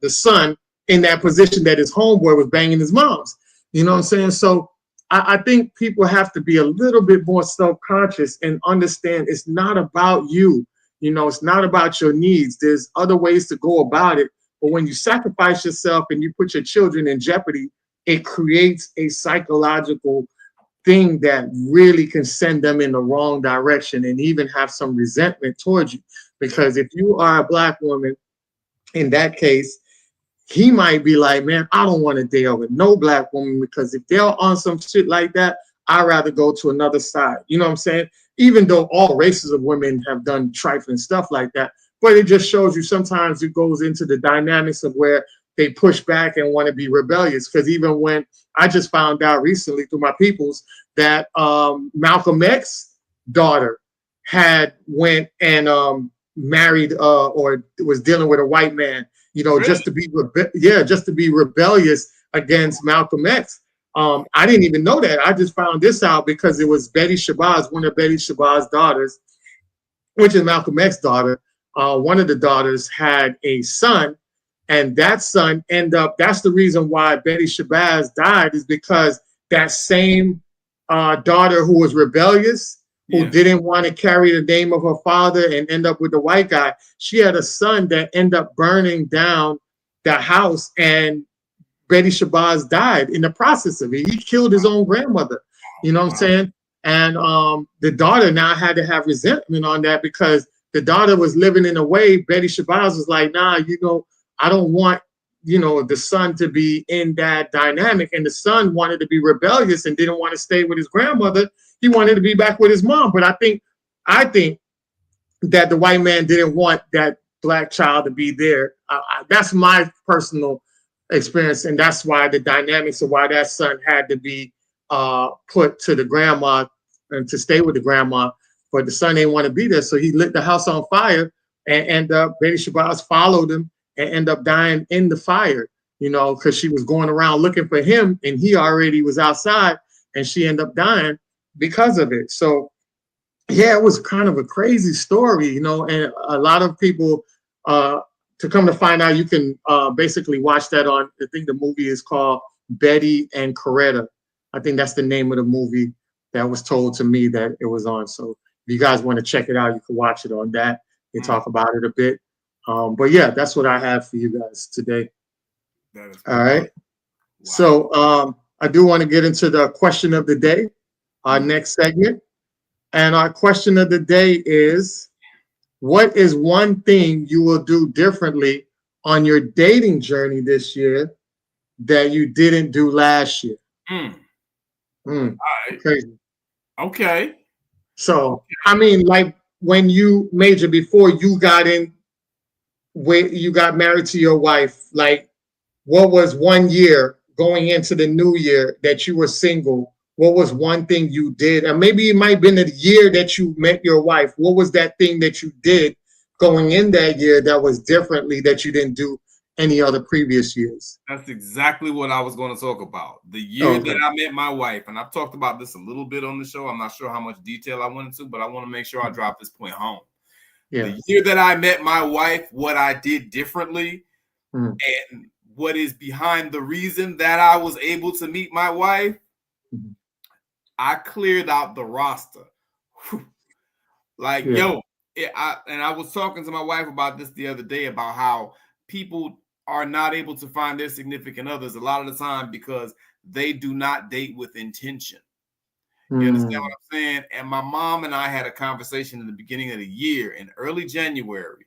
son in that position that his homeboy was banging his mom's. You know what I'm saying? So I think people have to be a little bit more self-conscious and understand it's not about you. It's not about your needs. There's other ways to go about it. But when you sacrifice yourself and you put your children in jeopardy, it creates a psychological thing that really can send them in the wrong direction and even have some resentment towards you. Because if you are a Black woman, in that case, he might be like, man, I don't want to deal with no Black woman, because if they're on some shit like that, I'd rather go to another side. You know what I'm saying? Even though all races of women have done trifling stuff like that, but it just shows you sometimes it goes into the dynamics of where they push back and want to be rebellious. Because even when I just found out recently through my peoples that Malcolm X's daughter had went and married or was dealing with a white man, really? just to be rebellious against Malcolm X. I didn't even know that. I just found this out because it was Betty Shabazz, one of Betty Shabazz's daughters, which is Malcolm X's daughter. One of the daughters had a son, and that son that's the reason why Betty Shabazz died, is because that same daughter who was rebellious, who didn't want to carry the name of her father and end up with the white guy, she had a son that ended up burning down the house and Betty Shabazz died in the process of it. He killed his own grandmother. You know what I'm saying? And the daughter now had to have resentment on that because the daughter was living in a way. Betty Shabazz was like, nah, you know, I don't want, you know, the son to be in that dynamic. And the son wanted to be rebellious and didn't want to stay with his grandmother. He wanted to be back with his mom. But I think that the white man didn't want that black child to be there. That's my personal experience. And that's why the dynamics of why that son had to be put to the grandma and to stay with the grandma. But the son didn't want to be there. So he lit the house on fire, and Betty Shabazz followed him and ended up dying in the fire, you know, because she was going around looking for him and he already was outside, and she ended up dying because of it. So yeah, it was kind of a crazy story, you know, and a lot of people, to come to find out, you can basically watch that on, I think the movie is called Betty and Coretta. I think that's the name of the movie that was told to me that it was on. So if you guys want to check it out, you can watch it on that. They talk about it a bit. But yeah, that's what I have for you guys today. All right. Wow. So I do want to get into the question of the day, our next segment. And our question of the day is, what is one thing you will do differently on your dating journey this year that you didn't do last year? All right. Crazy. Okay. So, I mean, like when you Major, before you got married to your wife, like what was 1 year going into the new year that you were single? What was one thing you did? And maybe it might have been the year that you met your wife. What was that thing that you did going in that year that was differently that you didn't do any other previous years? That's exactly what I was going to talk about. The year that I met my wife, and I've talked about this a little bit on the show. I'm not sure how much detail I went into, but I want to make sure I drop this point home. Yeah. The year that I met my wife, what I did differently, and what is behind the reason that I was able to meet my wife, I cleared out the roster. Like, I was talking to my wife about this the other day, about how people are not able to find their significant others a lot of the time because they do not date with intention. You understand what I'm saying? And my mom and I had a conversation in the beginning of the year in early January.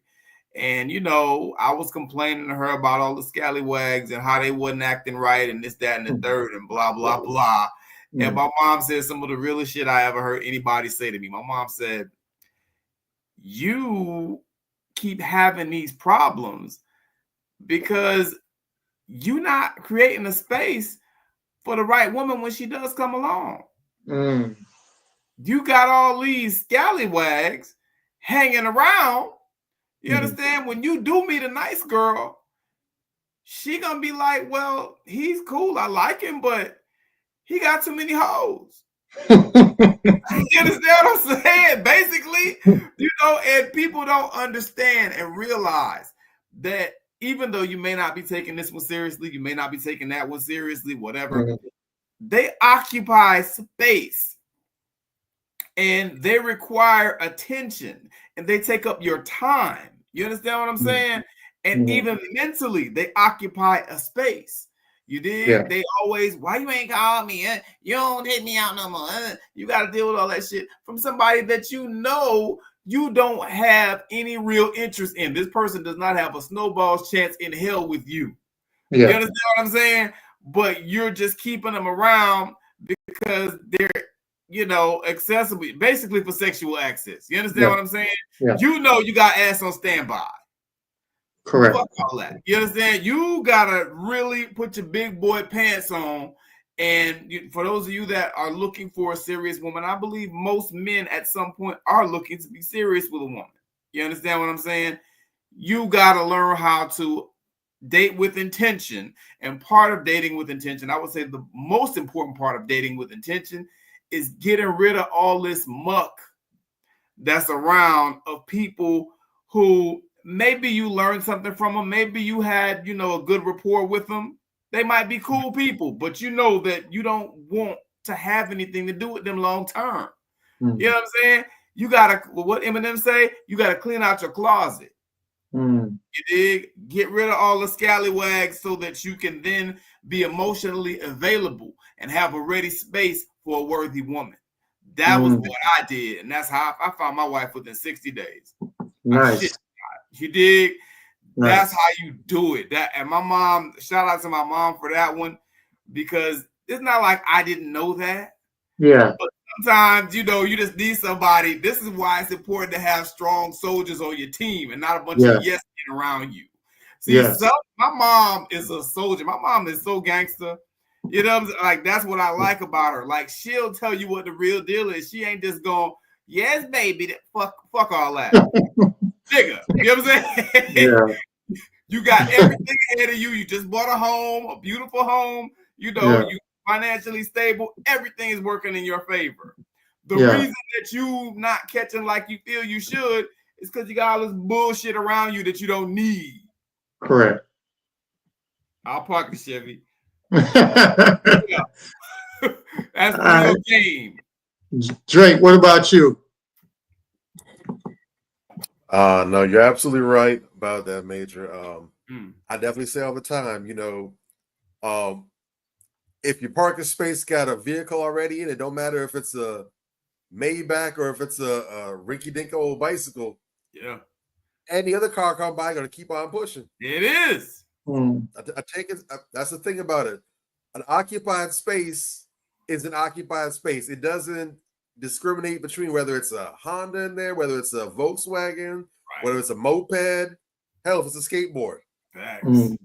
And, you know, I was complaining to her about all the scallywags and how they wasn't acting right and this, that, and the third and blah, blah, blah. And my mom said some of the realest shit I ever heard anybody say to me. My mom said, you keep having these problems because you're not creating a space for the right woman when she does come along. You got all these scallywags hanging around. You understand? When you do meet a nice girl, she gonna be like, well, he's cool. I like him, but he got too many hoes. You understand what I'm saying? Basically, you know, and people don't understand and realize that even though you may not be taking this one seriously, you may not be taking that one seriously, whatever, they occupy space and they require attention and they take up your time. You understand what I'm saying? And even mentally, they occupy a space. You did. Yeah. They always, why you ain't call me? You don't hit me out no more. You got to deal with all that shit from somebody that you know you don't have any real interest in. This person does not have a snowball's chance in hell with you. Yeah. You understand what I'm saying? But you're just keeping them around because they're, you know, accessible, basically for sexual access. You understand what I'm saying? Yeah. You know you got ass on standby. Correct. Fuck all that. You understand? You gotta really put your big boy pants on. And for those of you that are looking for a serious woman, I believe most men at some point are looking to be serious with a woman. You understand what I'm saying? You gotta learn how to date with intention. And part of dating with intention, I would say the most important part of dating with intention is getting rid of all this muck that's around of people who maybe you learned something from them. Maybe you had, you know, a good rapport with them. They might be cool people, but you know that you don't want to have anything to do with them long term. You know what I'm saying? You got to, what Eminem say, you got to clean out your closet. You You dig? Get rid of all the scallywags so that you can then be emotionally available and have a ready space for a worthy woman. That was what I did, and that's how I found my wife within 60 days. Nice. You dig? Nice. That's how you do it. And my mom, shout out to my mom for that one, because it's not like I didn't know that. Yeah. But sometimes, you just need somebody. This is why it's important to have strong soldiers on your team and not a bunch of yes men around you. See, my mom is a soldier. My mom is so gangster. You know, like that's what I like about her. Like she'll tell you what the real deal is. She ain't just going, yes, baby. Fuck all that. Nigga, you know what I'm saying? Yeah. You got everything ahead of you. You just bought a home, a beautiful home. You financially stable. Everything is working in your favor. The reason that you not catching like you feel you should is because you got all this bullshit around you that you don't need. Correct. I'll park the Chevy. That's the real game. Drake, what about you? No, you're absolutely right about that, Major. I definitely say all the time, if your parking space got a vehicle already in it, don't matter if it's a Maybach or if it's a rinky-dink old bicycle. Yeah. Any other car come by, gonna keep on pushing. It is. I take it. That's the thing about it. An occupied space is an occupied space. It doesn't discriminate between whether it's a Honda in there, whether it's a Volkswagen, whether it's a moped, hell, if it's a skateboard.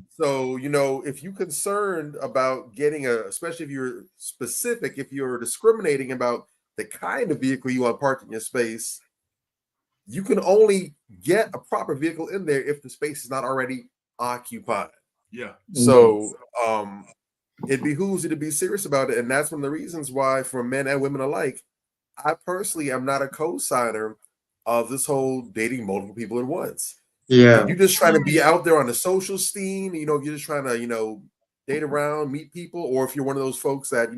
So, if you're concerned about getting especially if you're specific, if you're discriminating about the kind of vehicle you want parked in your space, you can only get a proper vehicle in there if the space is not already occupied. Yeah. So, it behooves you to be serious about it. And that's one of the reasons why, for men and women alike, I personally am not a co-signer of this whole dating multiple people at once. Yeah. You're just trying to be out there on the social scene, if you're just trying to, date around, meet people, or if you're one of those folks that,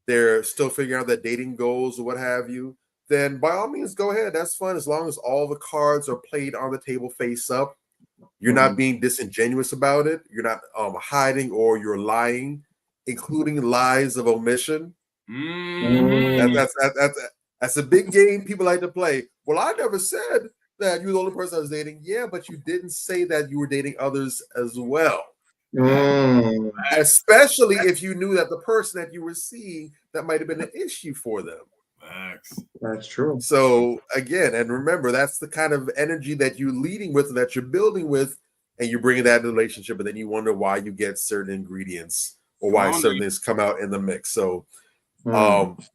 they're still figuring out their dating goals or what have you, then by all means, go ahead. That's fun. As long as all the cards are played on the table face up, you're not being disingenuous about it. You're not hiding or you're lying, including lies of omission. That's a big game people like to play. Well, I never said that you're the only person I was dating. Yeah, but you didn't say that you were dating others as well. Especially if you knew that the person that you were seeing, that might have been an issue for them. That's true. So again, and remember, that's the kind of energy that you're leading with, that you're building with, and you're bringing that in the relationship, and then you wonder why you get certain ingredients or why certain things come out in the mix. So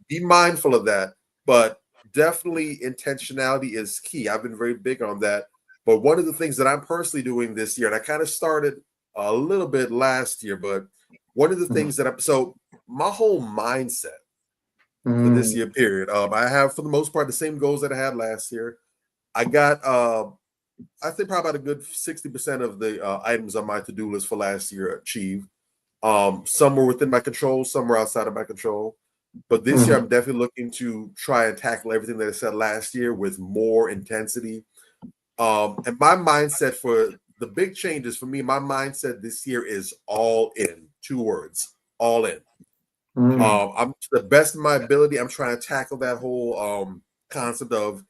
be mindful of that, but definitely intentionality is key. I've been very big on that. But one of the things that I'm personally doing this year, and I kind of started a little bit last year, but one of the things that my whole mindset for this year period, I have for the most part the same goals that I had last year. I got I think probably about a good 60% of the items on my to-do list for last year achieved. Some were within my control, some were outside of my control. But this year, I'm definitely looking to try and tackle everything that I said last year with more intensity. And my mindset for the big changes for me, my mindset this year is all in. 2 words, all in. I'm to the best of my ability. I'm trying to tackle that whole concept of,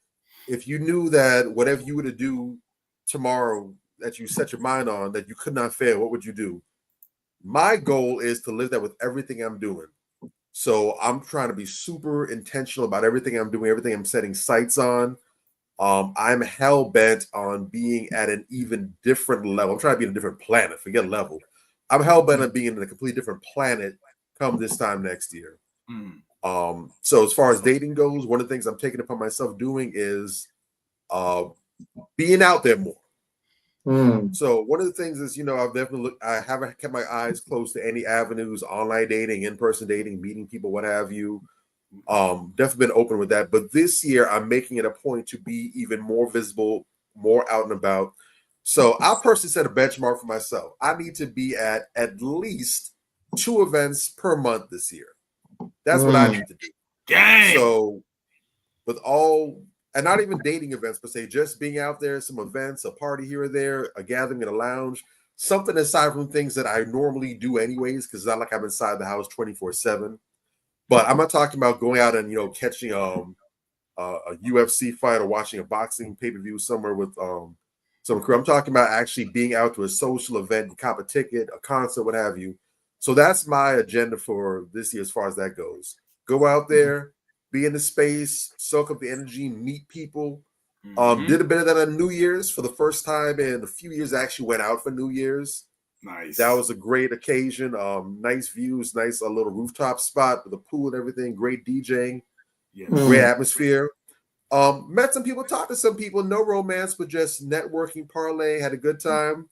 if you knew that whatever you were to do tomorrow that you set your mind on, that you could not fail, what would you do? My goal is to live that with everything I'm doing. So I'm trying to be super intentional about everything I'm doing, everything I'm setting sights on. I'm hell bent on being at an even different level. I'm trying to be in a different planet. Forget level. I'm hell bent on being in a completely different planet come this time next year. So as far as dating goes, one of the things I'm taking upon myself doing is being out there more. So one of the things is, I've definitely I haven't kept my eyes closed to any avenues, online dating, in-person dating, meeting people, what have you. Definitely been open with that. But this year, I'm making it a point to be even more visible, more out and about. So I personally set a benchmark for myself. I need to be at least 2 events per month this year. That's what I need to do. Dang. So with all and not even dating events per se, just being out there, some events, a party here or there, a gathering in a lounge, something aside from things that I normally do anyways, because it's not like I'm inside the house 24/7. But I'm not talking about going out and catching a UFC fight or watching a boxing pay-per-view somewhere with some crew. I'm talking about actually being out to a social event, you cop a ticket, a concert, what have you. So that's my agenda for this year as far as that goes. Go out there, be in the space, soak up the energy, meet people. Did a bit of that on New Year's for the first time in a few years. I actually went out for New Year's. Nice. That was a great occasion. Nice views, nice little rooftop spot with a pool and everything. Great DJing, great atmosphere. Met some people, talked to some people. No romance, but just networking, parlay. Had a good time.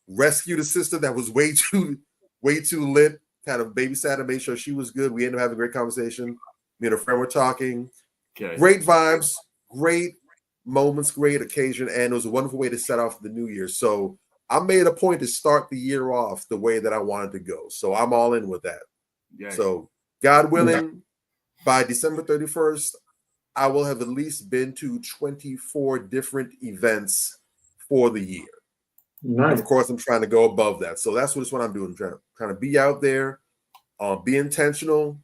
Rescued a sister that was way too lit. Kind of babysat her, made sure she was good. We ended up having a great conversation. Me and a friend were talking. Great vibes, great moments, great occasion, and it was a wonderful way to set off the new year. So I made a point to start the year off the way that I wanted to go. So I'm all in with that. So God willing, by December 31st, I will have at least been to 24 different events for the year. And of course, I'm trying to go above that. So that's what I'm doing. Trying to be out there, be intentional.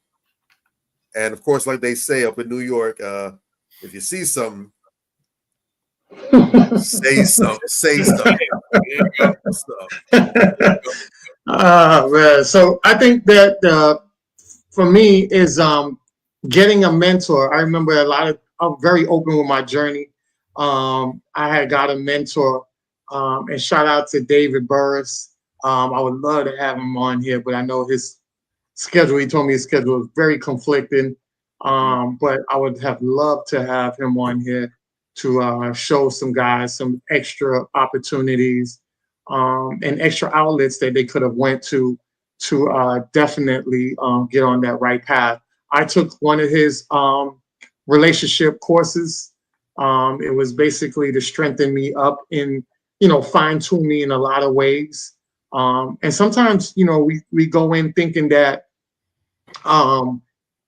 And of course, like they say up in New York, if you see something, say something. Say something. Man. So I think that for me is getting a mentor. I remember I'm very open with my journey. I had got a mentor, and shout out to David Burris. I would love to have him on here, but I know his schedule. He told me his schedule is very conflicting. But I would have loved to have him on here to show some guys some extra opportunities and extra outlets that they could have went to definitely get on that right path. I took one of his relationship courses. It was basically to strengthen me up in, fine tune me in a lot of ways. And sometimes, we go in thinking that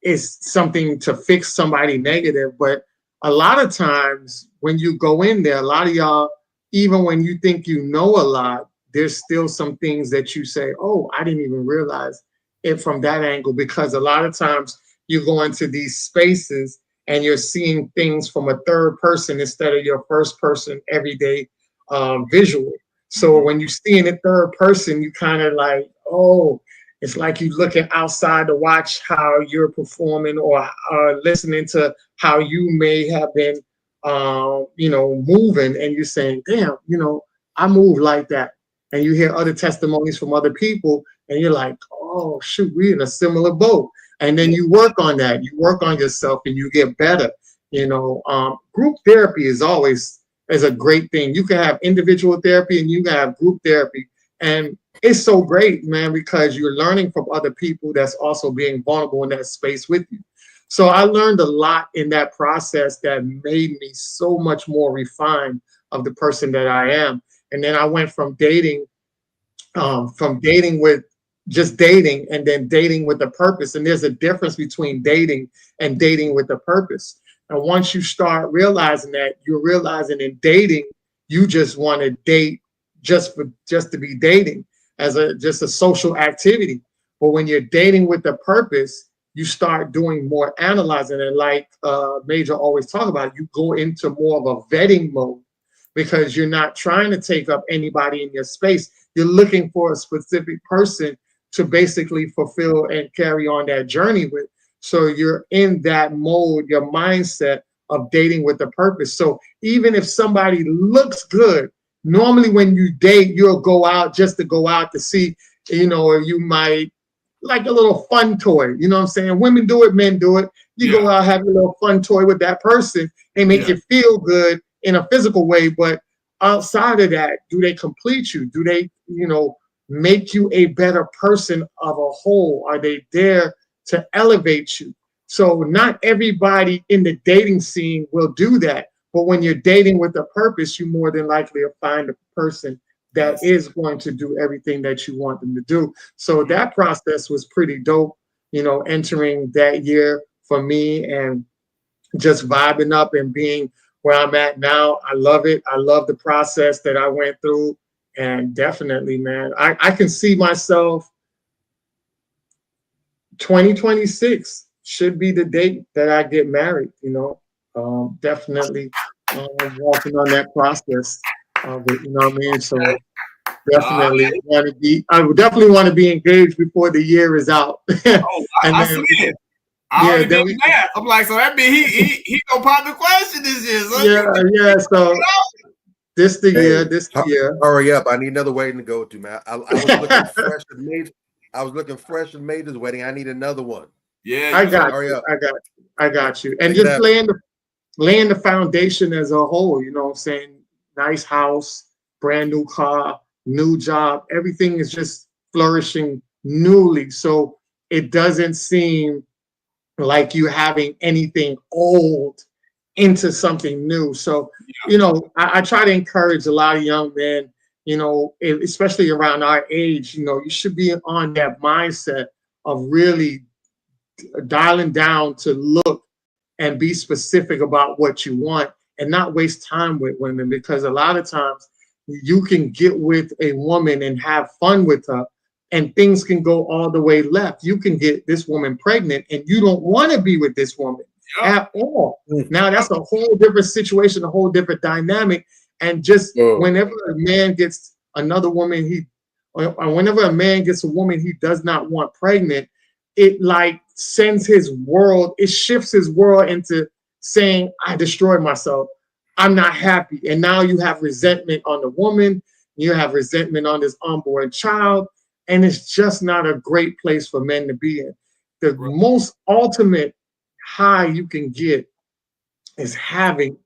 it's something to fix somebody negative, but a lot of times when you go in there, a lot of y'all, even when you think you know a lot, there's still some things that you say, oh, I didn't even realize it from that angle, because a lot of times you go into these spaces and you're seeing things from a third person instead of your first person everyday visual. So when you see in a third person, you kind of like, oh, it's like you looking outside to watch how you're performing or listening to how you may have been, moving, and you're saying, damn, I move like that. And you hear other testimonies from other people, and you're like, oh, shoot, we're in a similar boat. And then you work on that. You work on yourself, and you get better. Group therapy is a great thing. You can have individual therapy, and you can have group therapy. And it's so great, man, because you're learning from other people that's also being vulnerable in that space with you. So I learned a lot in that process that made me so much more refined of the person that I am. And then I went from dating with just dating, and then dating with a purpose. And there's a difference between dating and dating with a purpose. And once you start realizing that, you're realizing in dating, you just want to date just to be dating as just a social activity. But when you're dating with a purpose, you start doing more analyzing. And like Major always talk about, you go into more of a vetting mode, because you're not trying to take up anybody in your space. You're looking for a specific person to basically fulfill and carry on that journey with. So you're in that mode, your mindset of dating with a purpose. So even if somebody looks good, normally when you date, you'll go out just to go out to see, or you might like a little fun toy. You know what I'm saying? Women do it, men do it. You go out, have a little fun toy with that person. They make you feel good in a physical way. But outside of that, do they complete you? Do they, make you a better person of a whole? Are they there to elevate you? So not everybody in the dating scene will do that. But when you're dating with a purpose, you more than likely will find a person that is going to do everything that you want them to do. So that process was pretty dope, entering that year for me. And, just vibing up and being where I'm at now. I love it. I love the process that I went through. And definitely, man, I can see myself 2026 should be the date that I get married, you know. Definitely walking on that process of it, you know what I mean? So definitely I would definitely want to be engaged before the year is out. I see it. I'm like, so that means he gonna pop the question this year. So yeah. So this the year. Hurry up! I need another wedding to go to, man. I was looking fresh and made. I was looking fresh and made this wedding. I need another one. Yeah, I got you. And just laying the foundation as a whole. You know what I'm saying? Nice house, brand new car, new job. Everything is just flourishing newly. So it doesn't seem like you having anything old into something new. So, you know, I try to encourage a lot of young men, you know, especially around our age, you know, you should be on that mindset of really dialing down to look and be specific about what you want and not waste time with women, because a lot of times you can get with a woman and have fun with her, and things can go all the way left. You can get this woman pregnant and you don't want to be with this woman at all. Now that's a whole different situation, a whole different dynamic. And just whenever a man gets another woman, whenever a man gets a woman he does not want pregnant, it like sends his world, it shifts his world into saying, I destroyed myself. I'm not happy. And now you have resentment on the woman, you have resentment on this unborn child. And it's just not a great place for men to be in. The most ultimate high you can get is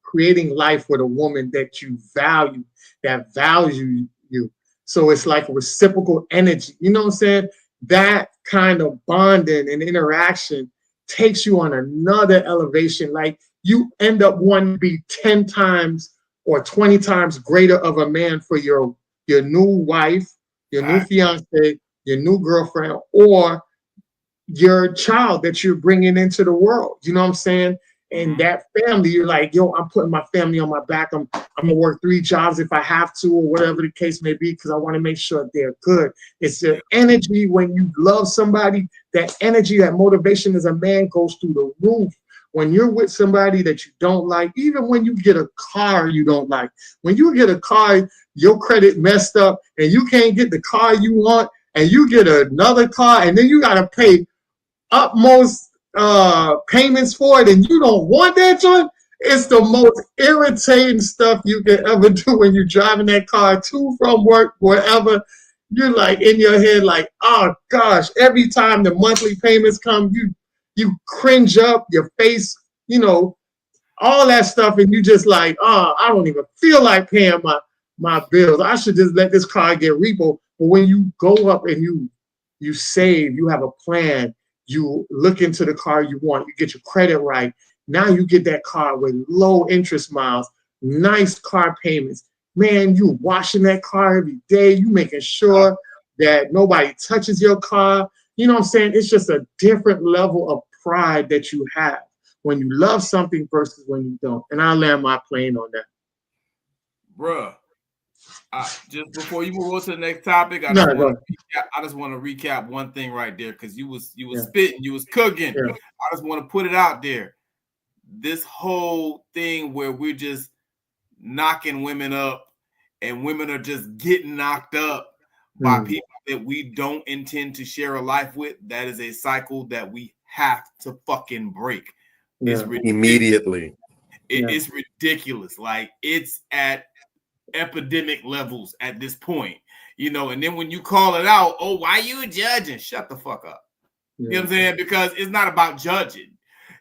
creating life with a woman that you value, that values you. So it's like a reciprocal energy. You know what I'm saying? That kind of bonding and interaction takes you on another elevation. Like you end up wanting to be 10 times or 20 times greater of a man for your new wife, your new fiance, your new girlfriend, or your child that you're bringing into the world. You know what I'm saying? And that family, you're like, yo, I'm putting my family on my back. I'm gonna work 3 jobs if I have to, or whatever the case may be, because I want to make sure they're good. It's the energy when you love somebody, that energy, that motivation as a man goes through the roof. When you're with somebody that you don't like, even when you get a car you don't like, when you get a car, your credit messed up and you can't get the car you want, and you get another car and then you got to pay utmost payments for it, and you don't want that joint, it's the most irritating stuff you can ever do when you're driving that car to, from work, wherever. You're like in your head like, oh gosh, every time the monthly payments come, you cringe up, your face, you know, all that stuff, and you just like, oh, I don't even feel like paying my bills. I should just let this car get repo. But when you go up and you save, you have a plan, you look into the car you want, you get your credit right. Now you get that car with low interest miles, nice car payments. Man, you washing that car every day. You making sure that nobody touches your car. You know what I'm saying? It's just a different level of pride that you have when you love something versus when you don't. And I'll land my plane on that. Bruh, just before you move on to the next topic, I just want to recap one thing right there, because you was spitting, you was cooking. Yeah. I just want to put it out there. This whole thing where we're just knocking women up and women are just getting knocked up by people that we don't intend to share a life with, that is a cycle that we have to fucking break. It's immediately. It's ridiculous. Like, it's at epidemic levels at this point, you know. And then when you call it out, oh, why you judging? Shut the fuck up. You know what I'm saying? Because it's not about judging.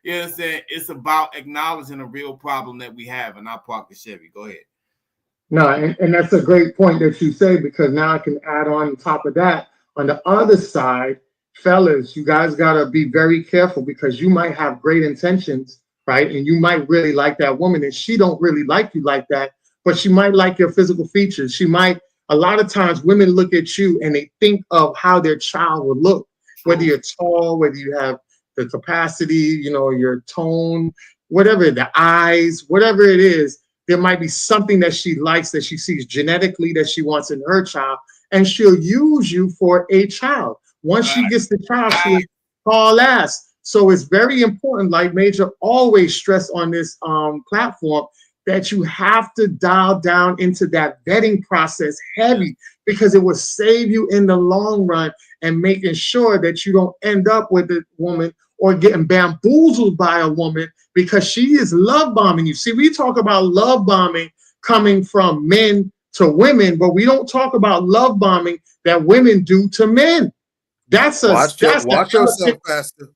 You know what I'm saying? It's about acknowledging a real problem that we have. And I'll park the Chevy. Go ahead. No, and that's a great point that you say, because now I can add on top of that. On the other side, fellas, you guys got to be very careful, because you might have great intentions, right? And you might really like that woman, and she don't really like you like that, but she might like your physical features. She might, a lot of times women look at you and they think of how their child would look, whether you're tall, whether you have the capacity, you know, your tone, whatever, the eyes, whatever it is, there might be something that she likes, that she sees genetically that she wants in her child, and she'll use you for a child. Once she gets the child, she'll call ass. So it's very important, like Major always stress on this platform, that you have to dial down into that vetting process heavy, because it will save you in the long run, and making sure that you don't end up with a woman or getting bamboozled by a woman because she is love bombing you. See, we talk about love bombing coming from men to women, but we don't talk about love bombing that women do to men. That's a watch yourself, Pastor.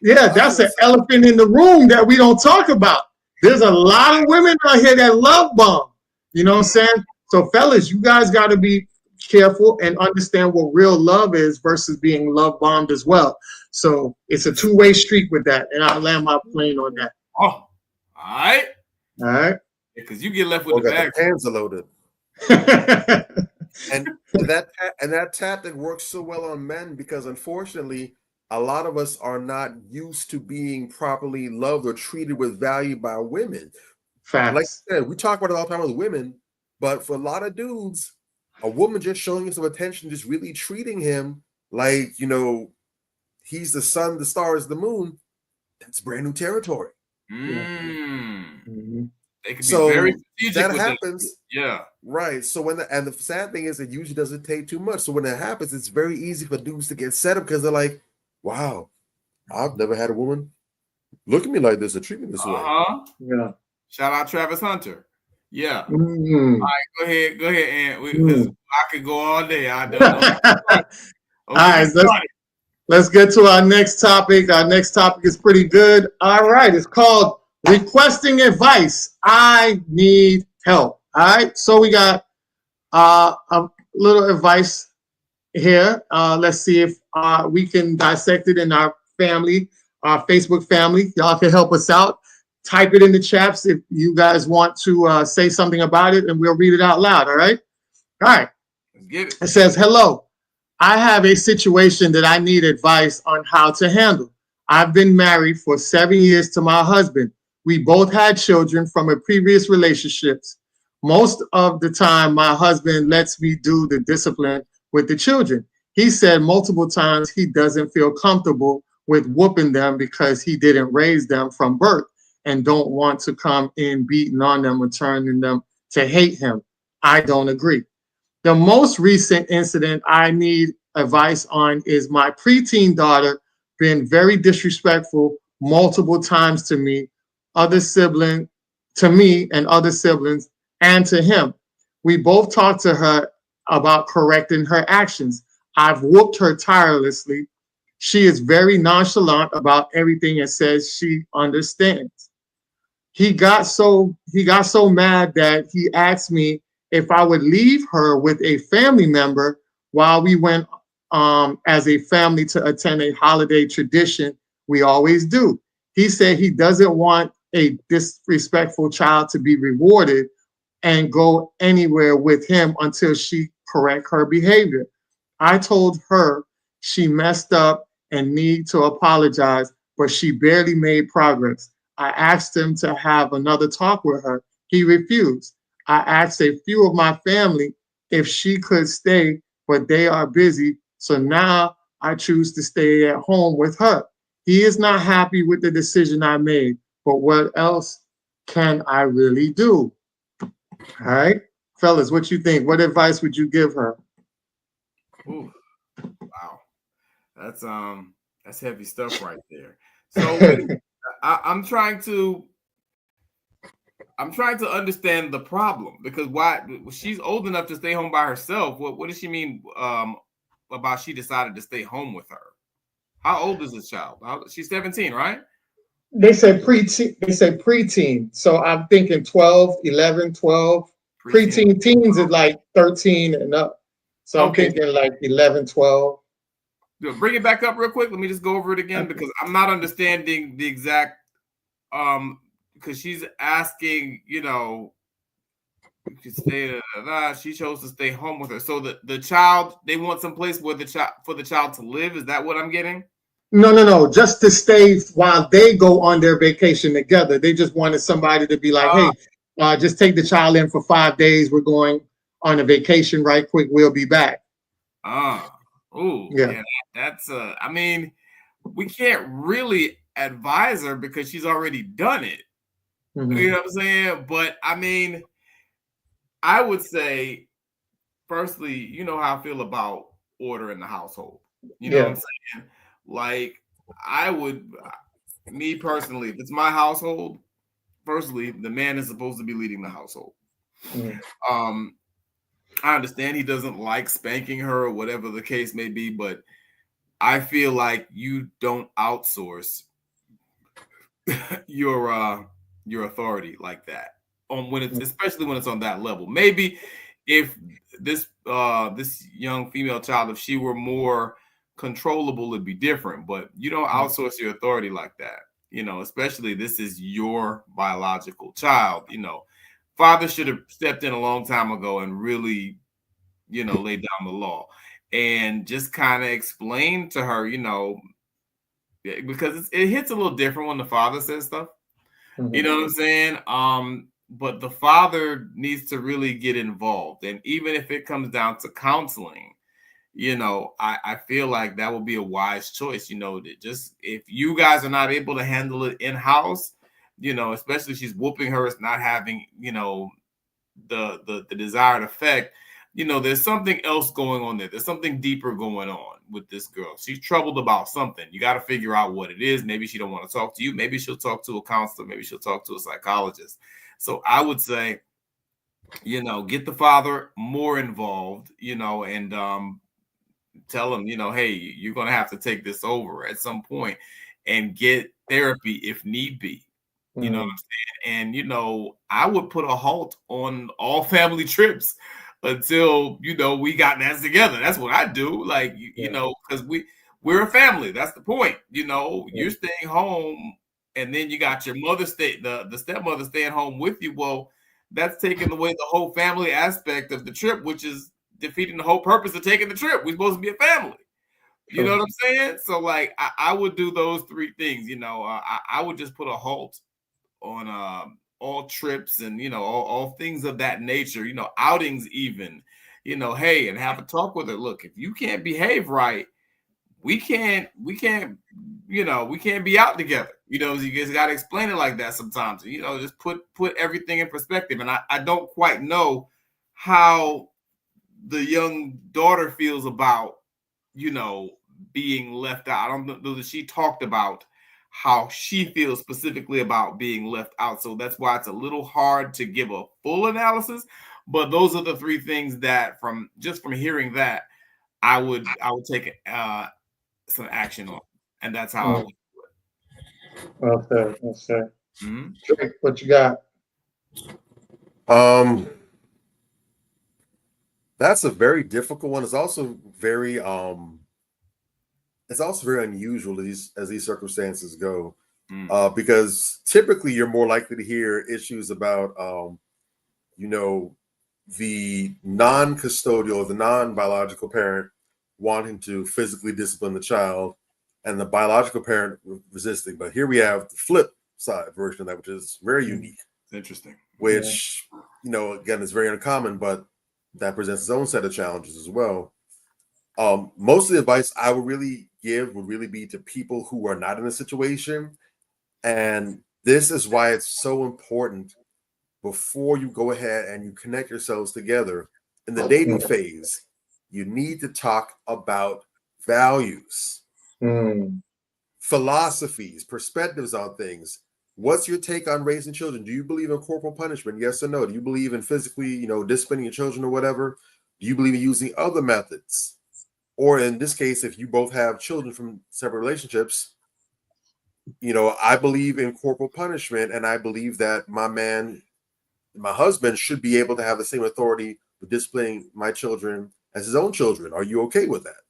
Yeah, that's an elephant in the room that we don't talk about. There's a lot of women out here that love bomb. You know what I'm saying? So fellas, you guys got to be careful and understand what real love is versus being love bombed as well. So it's a two-way street with that, and I'll land my plane on that. Oh, all right. All right. Because you get left with the bag. The hands are loaded. and that tactic works so well on men because unfortunately, a lot of us are not used to being properly loved or treated with value by women. Facts. Like I said, we talk about it all the time with women, but for a lot of dudes, a woman just showing him some attention, just really treating him like, you know, he's the sun, the stars, the moon, that's brand new territory. Mm. They can be So very strategic that with happens. it. Yeah. Right. So the sad thing is it usually doesn't take too much. So when that happens, it's very easy for dudes to get set up because they're like, wow, I've never had a woman look at me like this or treat me this way. Yeah. Shout out Travis Hunter. Yeah. Mm. All right, go ahead, Ant. I could go all day. I don't know. All right, let's get to our next topic. Our next topic is pretty good. All right, it's called Requesting Advice. I Need Help. All right, so we got a little advice here. Let's see if we can dissect it in our family, our Facebook family. Y'all can help us out. Type it in the chats if you guys want to say something about it, and we'll read it out loud. All right. All right. Let's get it. It says, hello. I have a situation that I need advice on how to handle. I've been married for 7 years to my husband. We both had children from a previous relationships. Most of the time, my husband lets me do the discipline with the children. He said multiple times he doesn't feel comfortable with whooping them because he didn't raise them from birth and don't want to come in beating on them or turning them to hate him. I don't agree. The most recent incident I need advice on is my preteen daughter been very disrespectful multiple times to me, other sibling, to me and other siblings, and to him. We both talked to her about correcting her actions. I've whooped her tirelessly. She is very nonchalant about everything and says she understands. He got so mad that he asked me if I would leave her with a family member while we went as a family to attend a holiday tradition we always do. He said he doesn't want a disrespectful child to be rewarded and go anywhere with him until she correct her behavior. I told her she messed up and need to apologize, but she barely made progress. I asked him to have another talk with her. He refused. I asked a few of my family if she could stay, but they are busy. So now I choose to stay at home with her. He is not happy with the decision I made, but what else can I really do? All right, fellas, what you think? What advice would you give her? Ooh, wow, that's heavy stuff right there. So I'm trying to understand the problem, because why she's old enough to stay home by herself. What does she mean about she decided to stay home with her? How old is this child? She's 17, right? They say preteen. So I'm thinking 12, 11, 12. Preteen teens is like 13 and up. So I'm thinking like 11, 12. Bring it back up real quick. Let me just go over it again because I'm not understanding the exact because she's asking, you know, you could stay she chose to stay home with her. So the child, they want some place where the child to live. Is that what I'm getting? No. Just to stay while they go on their vacation together. They just wanted somebody to be like, hey, just take the child in for 5 days. We're going on a vacation right quick. We'll be back. Yeah. That's I mean, we can't really advise her because she's already done it. Mm-hmm. You know what I'm saying? But I mean, I would say, firstly, you know how I feel about order in the household. You know what I'm saying? Like, I would, me personally, if it's my household, firstly, the man is supposed to be leading the household. Mm-hmm. I understand he doesn't like spanking her or whatever the case may be, but I feel like you don't outsource your authority like that when it's, especially when it's on that level. Maybe if this young female child, if she were more controllable, it'd be different, but you don't outsource your authority like that, you know, especially this is your biological child. You know, father should have stepped in a long time ago and really, you know, laid down the law and just kind of explained to her, you know, because it hits a little different when the father says stuff. You know what I'm saying? But the father needs to really get involved. And even if it comes down to counseling, you know, I feel like that would be a wise choice, you know, that just if you guys are not able to handle it in-house, you know, especially she's whooping her, it's not having, you know, the desired effect, you know, there's something else going on there. There's something deeper going on with this girl. She's troubled about something. You got to figure out what it is. Maybe she don't want to talk to you. Maybe she'll talk to a counselor. Maybe she'll talk to a psychologist. So I would say, you know, get the father more involved, you know, and tell him, you know, hey, you're going to have to take this over at some point and get therapy if need be. You know what I'm saying? And, you know, I would put a halt on all family trips until, you know, we got that together. That's what I do. Like, you know, because we're a family. That's the point. You know, you're staying home and then you got your mother the stepmother staying home with you. Well, that's taking away the whole family aspect of the trip, which is defeating the whole purpose of taking the trip. We're supposed to be a family. You know what I'm saying? So, like, I would do those three things. You know, I would just put a halt on all trips and, you know, all things of that nature, you know, outings even, you know, hey, and have a talk with her. Look, if you can't behave right, we can't, you know, we can't be out together. You know, you guys got to explain it like that sometimes, you know, just put everything in perspective. And I don't quite know how the young daughter feels about, you know, being left out. I don't know that she talked about how she feels specifically about being left out. So that's why it's a little hard to give a full analysis. But those are the three things that from hearing that, I would take some action on. And that's how I would do it. Okay. Drake, what you got? That's a very difficult one. It's also very unusual as these circumstances go, because typically you're more likely to hear issues about, you know, the non-custodial, the non-biological parent wanting to physically discipline the child and the biological parent resisting. But here we have the flip side version of that, which is very unique. It's interesting. Which, you know, again, is very uncommon, but that presents its own set of challenges as well. Most of the advice I would really give would really be to people who are not in a situation. And this is why it's so important before you go ahead and you connect yourselves together in the dating phase. You need to talk about values, philosophies, perspectives on things. What's your take on raising children? Do you believe in corporal punishment? Yes or no? Do you believe in physically, you know, disciplining your children or whatever? Do you believe in using other methods? Or in this case, if you both have children from separate relationships, you know, I believe in corporal punishment, and I believe that my husband should be able to have the same authority for disciplining my children as his own children. Are you okay with that?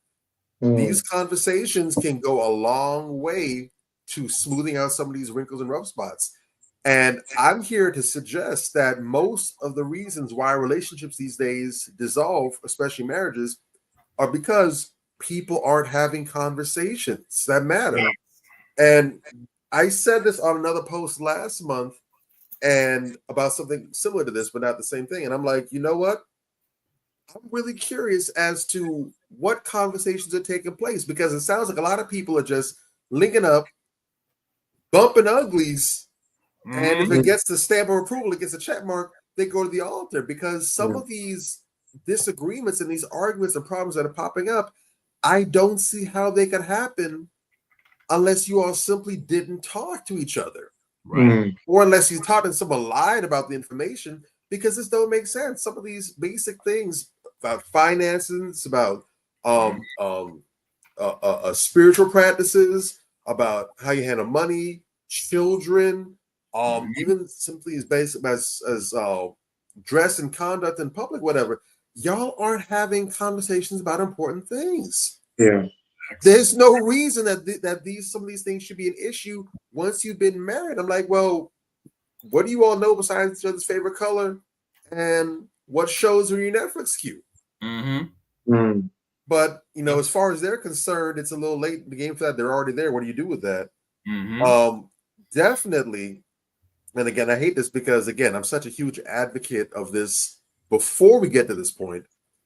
These conversations can go a long way to smoothing out some of these wrinkles and rough spots. And I'm here to suggest that most of the reasons why relationships these days dissolve, especially marriages, are because people aren't having conversations that matter. And I said this on another post last month and about something similar to this, but not the same thing. And I'm like, you know what? I'm really curious as to what conversations are taking place, because it sounds like a lot of people are just linking up, bumping uglies, and if it gets the stamp of approval, it gets a check mark, they go to the altar, because some of these disagreements and these arguments and problems that are popping up, I don't see how they could happen unless you all simply didn't talk to each other. Right. Or unless you talked and someone lied about the information, because this don't make sense. Some of these basic things about finances, about spiritual practices, about how you handle money, children, even simply as basic as dress and conduct in public, whatever. Y'all aren't having conversations about important things. Yeah. There's no reason that some of these things should be an issue once you've been married. I'm like, well, what do you all know besides each other's favorite color and what shows are your Netflix queue? But as far as they're concerned, it's a little late in the game for that. They're already there. What do you do with that? Definitely. And again, I hate this because again, I'm such a huge advocate of this before we get to this point.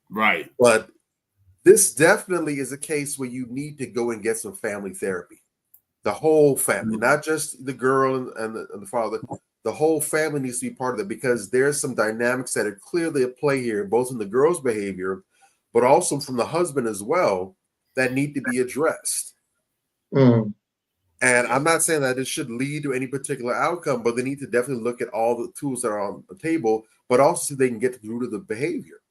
Right. But this definitely is a case where you need to go and get some family therapy. The whole family, not just the girl and the father. The whole family needs to be part of it, because there's some dynamics that are clearly at play here, both in the girl's behavior, but also from the husband as well, that need to be addressed. And I'm not saying that it should lead to any particular outcome, but they need to definitely look at all the tools that are on the table, but also so they can get to the root of the behavior.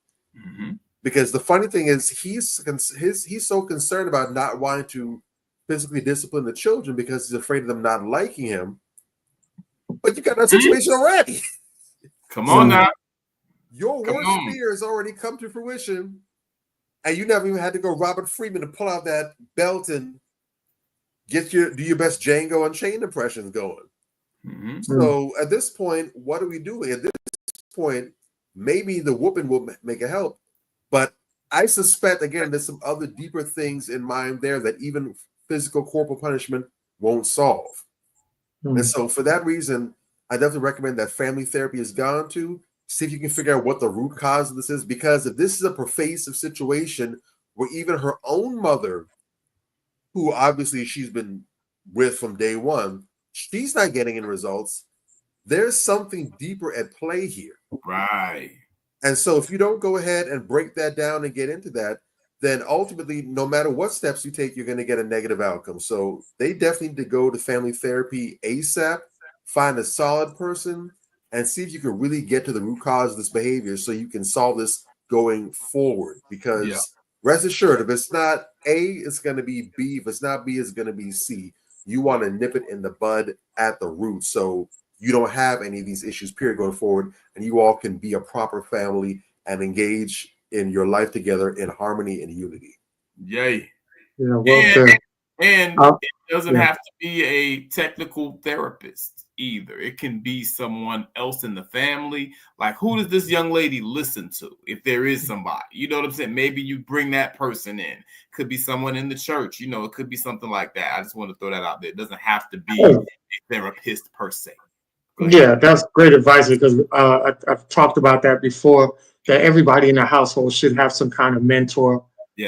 Because the funny thing is, he's so concerned about not wanting to physically discipline the children because he's afraid of them not liking him. But you got that situation already. Come on now. Your worst fear has already come to fruition, and you never even had to go Robert Friedman to pull out that belt and do your best Django Unchained impressions going. So at this point, what are we doing? At this point, maybe the whooping will make it help. But I suspect, again, there's some other deeper things in mind there that even physical corporal punishment won't solve. And so for that reason, I definitely recommend that family therapy is gone to. See if you can figure out what the root cause of this is. Because if this is a pervasive situation where even her own mother, who obviously she's been with from day one, she's not getting any results, there's something deeper at play here. Right. And so if you don't go ahead and break that down and get into that, then ultimately, no matter what steps you take, you're going to get a negative outcome. So they definitely need to go to family therapy ASAP, find a solid person, and see if you can really get to the root cause of this behavior so you can solve this going forward. Because rest assured, if it's not A, it's going to be B. If it's not B, it's going to be C. You want to nip it in the bud at the root so you don't have any of these issues, period, going forward, and you all can be a proper family and engage in your life together in harmony and unity. Yay. Yeah, well and it doesn't have to be a technical therapist either. It can be someone else in the family. Like, who does this young lady listen to? If there is somebody, you know what I'm saying? Maybe you bring that person in. Could be someone in the church. It could be something like that. I just want to throw that out there. It doesn't have to be a therapist per se. Yeah, that's great advice, because I've talked about that before, that everybody in the household should have some kind of mentor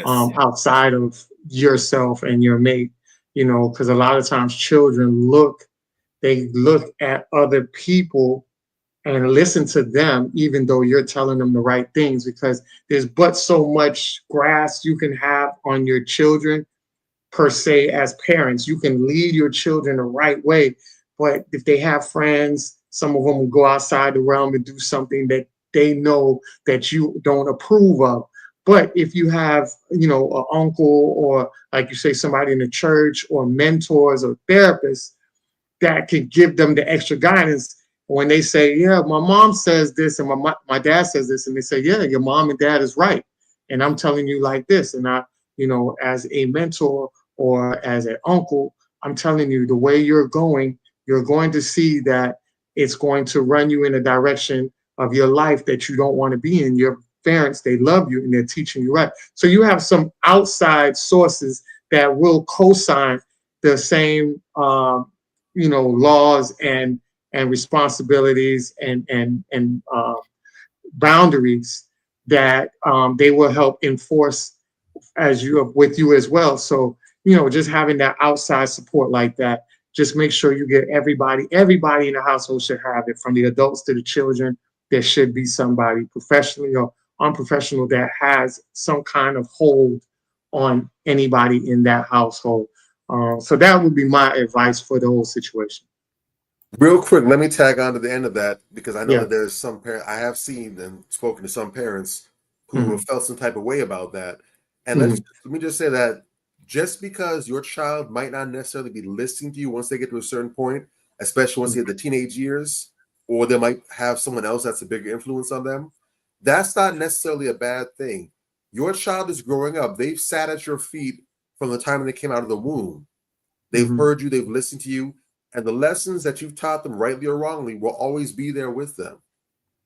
outside of yourself and your mate, because a lot of times children look at other people and listen to them, even though you're telling them the right things, because there's but so much grasp you can have on your children per se as parents. You can lead your children the right way, but if they have friends, some of them will go outside the realm and do something that they know that you don't approve of. But if you have, an uncle, or like you say, somebody in the church, or mentors or therapists that can give them the extra guidance when they say, yeah, my mom says this and my dad says this, and they say, yeah, your mom and dad is right, and I'm telling you like this, and I, as a mentor or as an uncle, I'm telling you the way you're going to see that it's going to run you in a direction of your life that you don't want to be in. You're parents, they love you and they're teaching you right. So you have some outside sources that will co-sign the same, laws and responsibilities and boundaries that they will help enforce with you as well. So, just having that outside support like that, just make sure you get everybody in the household should have it, from the adults to the children. There should be somebody professionally or unprofessional that has some kind of hold on anybody in that household. So that would be my advice for the whole situation. Real quick, let me tag on to the end of that, because I know that there's some parents, I have seen and spoken to some parents who have felt some type of way about that. And let me just say that just because your child might not necessarily be listening to you once they get to a certain point, especially once they hit the teenage years, or they might have someone else that's a bigger influence on them, that's not necessarily a bad thing. Your child is growing up. They've sat at your feet from the time they came out of the womb. They've heard you, they've listened to you, and the lessons that you've taught them, rightly or wrongly, will always be there with them.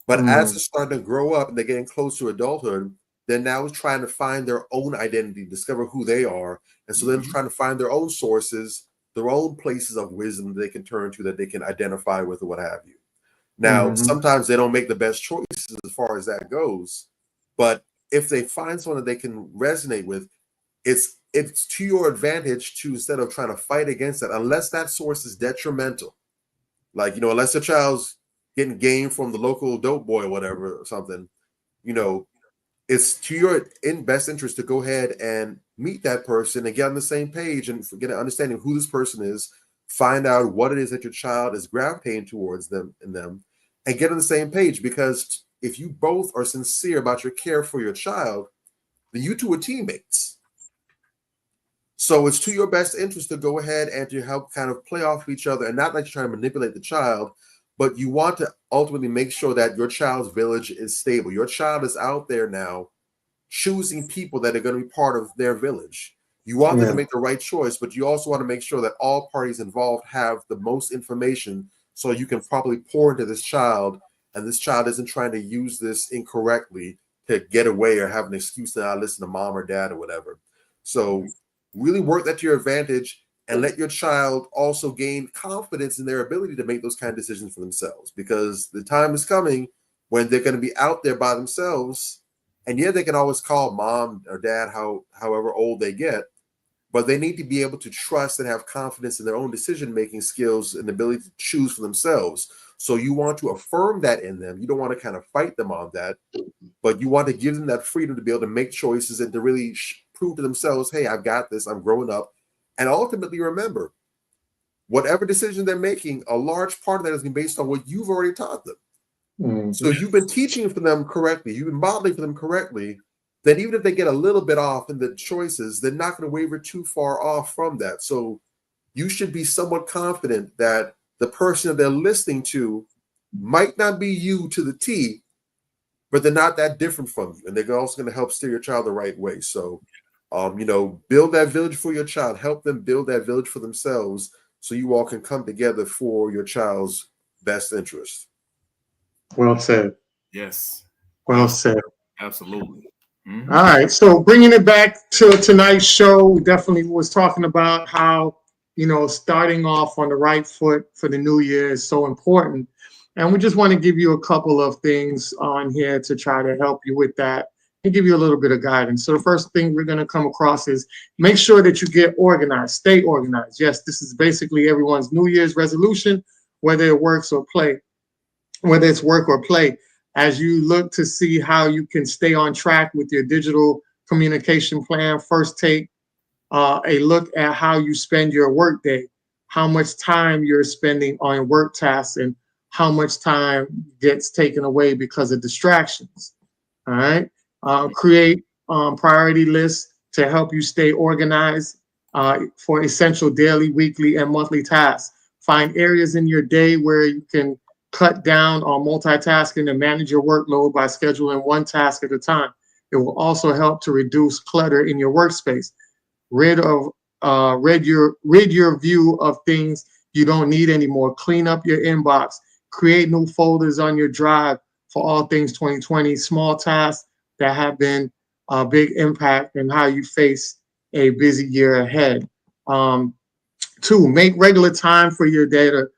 But as they're starting to grow up and they're getting close to adulthood, they're now trying to find their own identity, discover who they are. And so they're trying to find their own sources, their own places of wisdom that they can turn to, that they can identify with, or what have you. Now, sometimes they don't make the best choices as far as that goes. But if they find someone that they can resonate with, it's to your advantage to, instead of trying to fight against that, unless that source is detrimental. Like, unless the child's getting game from the local dope boy or whatever or something, it's to your best interest to go ahead and meet that person and get on the same page and get an understanding of who this person is, find out what it is that your child is gravitating towards them, and get on the same page. Because if you both are sincere about your care for your child, then you two are teammates. So it's to your best interest to go ahead and to help kind of play off each other, and not like you're trying to manipulate the child, but you want to ultimately make sure that your child's village is stable. Your child is out there now choosing people that are going to be part of their village. You want them to make the right choice, but you also want to make sure that all parties involved have the most information so you can properly pour into this child, and this child isn't trying to use this incorrectly to get away or have an excuse to not listen to mom or dad or whatever. So really work that to your advantage, and let your child also gain confidence in their ability to make those kind of decisions for themselves, because the time is coming when they're going to be out there by themselves. And they can always call mom or dad, however old they get, but they need to be able to trust and have confidence in their own decision-making skills and ability to choose for themselves. So you want to affirm that in them. You don't want to kind of fight them on that, but you want to give them that freedom to be able to make choices and to really prove to themselves, hey, I've got this, I'm growing up. And ultimately, remember, whatever decision they're making, a large part of that is based on what you've already taught them. So if you've been teaching for them correctly, you've been modeling for them correctly, then even if they get a little bit off in the choices, they're not going to waver too far off from that. So you should be somewhat confident that the person that they're listening to might not be you to the T, but they're not that different from you. And they're also going to help steer your child the right way. So build that village for your child, help them build that village for themselves, so you all can come together for your child's best interest. Well said. Yes. Well said. Absolutely. All right. So bringing it back to tonight's show, we definitely was talking about how, starting off on the right foot for the new year is so important. And we just want to give you a couple of things on here to try to help you with that and give you a little bit of guidance. So the first thing we're going to come across is make sure that you get organized, stay organized. Yes, this is basically everyone's New Year's resolution, whether it works or play, whether it's work or play. As you look to see how you can stay on track with your digital communication plan, first take a look at how you spend your workday, how much time you're spending on work tasks, and how much time gets taken away because of distractions. All right. Create priority lists to help you stay organized for essential daily, weekly, and monthly tasks. Find areas in your day where you can cut down on multitasking and manage your workload by scheduling one task at a time. It will also help to reduce clutter in your workspace. Rid your view of things you don't need anymore. Clean up your inbox. Create new folders on your drive for all things 2020. Small tasks that have been a big impact in how you face a busy year ahead. 2, make regular time for your data.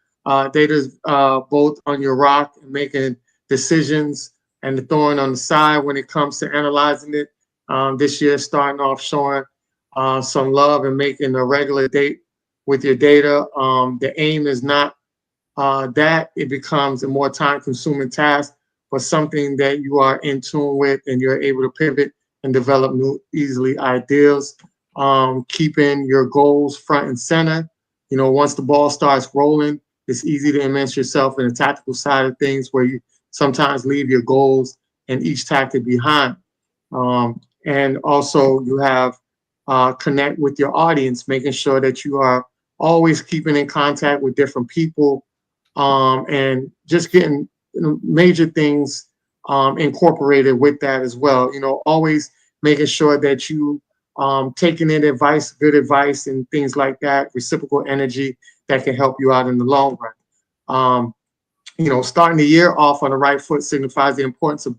Data's both on your rock and making decisions and the thorn on the side when it comes to analyzing it. This year, starting off showing some love and making a regular date with your data. The aim is not that it becomes a more time-consuming task, but something that you are in tune with and you're able to pivot and develop new, easily ideas. Keeping your goals front and center. You know, once the ball starts rolling, it's easy to immerse yourself in the tactical side of things where you sometimes leave your goals and each tactic behind. And also you have connect with your audience, making sure that you are always keeping in contact with different people and just getting major things incorporated with that as well. You know, always making sure that you taking in advice, good advice and things like that, reciprocal energy that can help you out in the long run. You know, starting the year off on the right foot signifies the importance of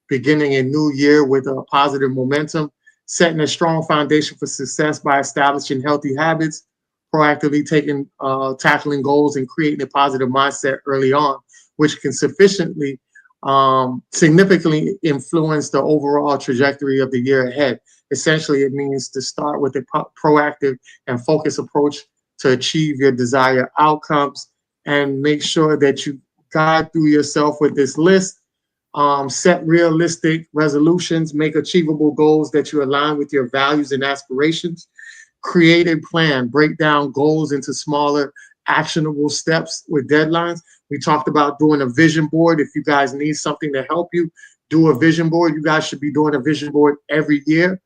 beginning a new year with a positive momentum, setting a strong foundation for success by establishing healthy habits, proactively tackling goals and creating a positive mindset early on, which can significantly influence the overall trajectory of the year ahead. Essentially, it means to start with a proactive and focused approach to achieve your desired outcomes, and make sure that you guide through yourself with this list. Set realistic resolutions, make achievable goals that you align with your values and aspirations. Create a plan, break down goals into smaller, actionable steps with deadlines. We talked about doing a vision board. If you guys need something to help you do a vision board, you guys should be doing a vision board every year.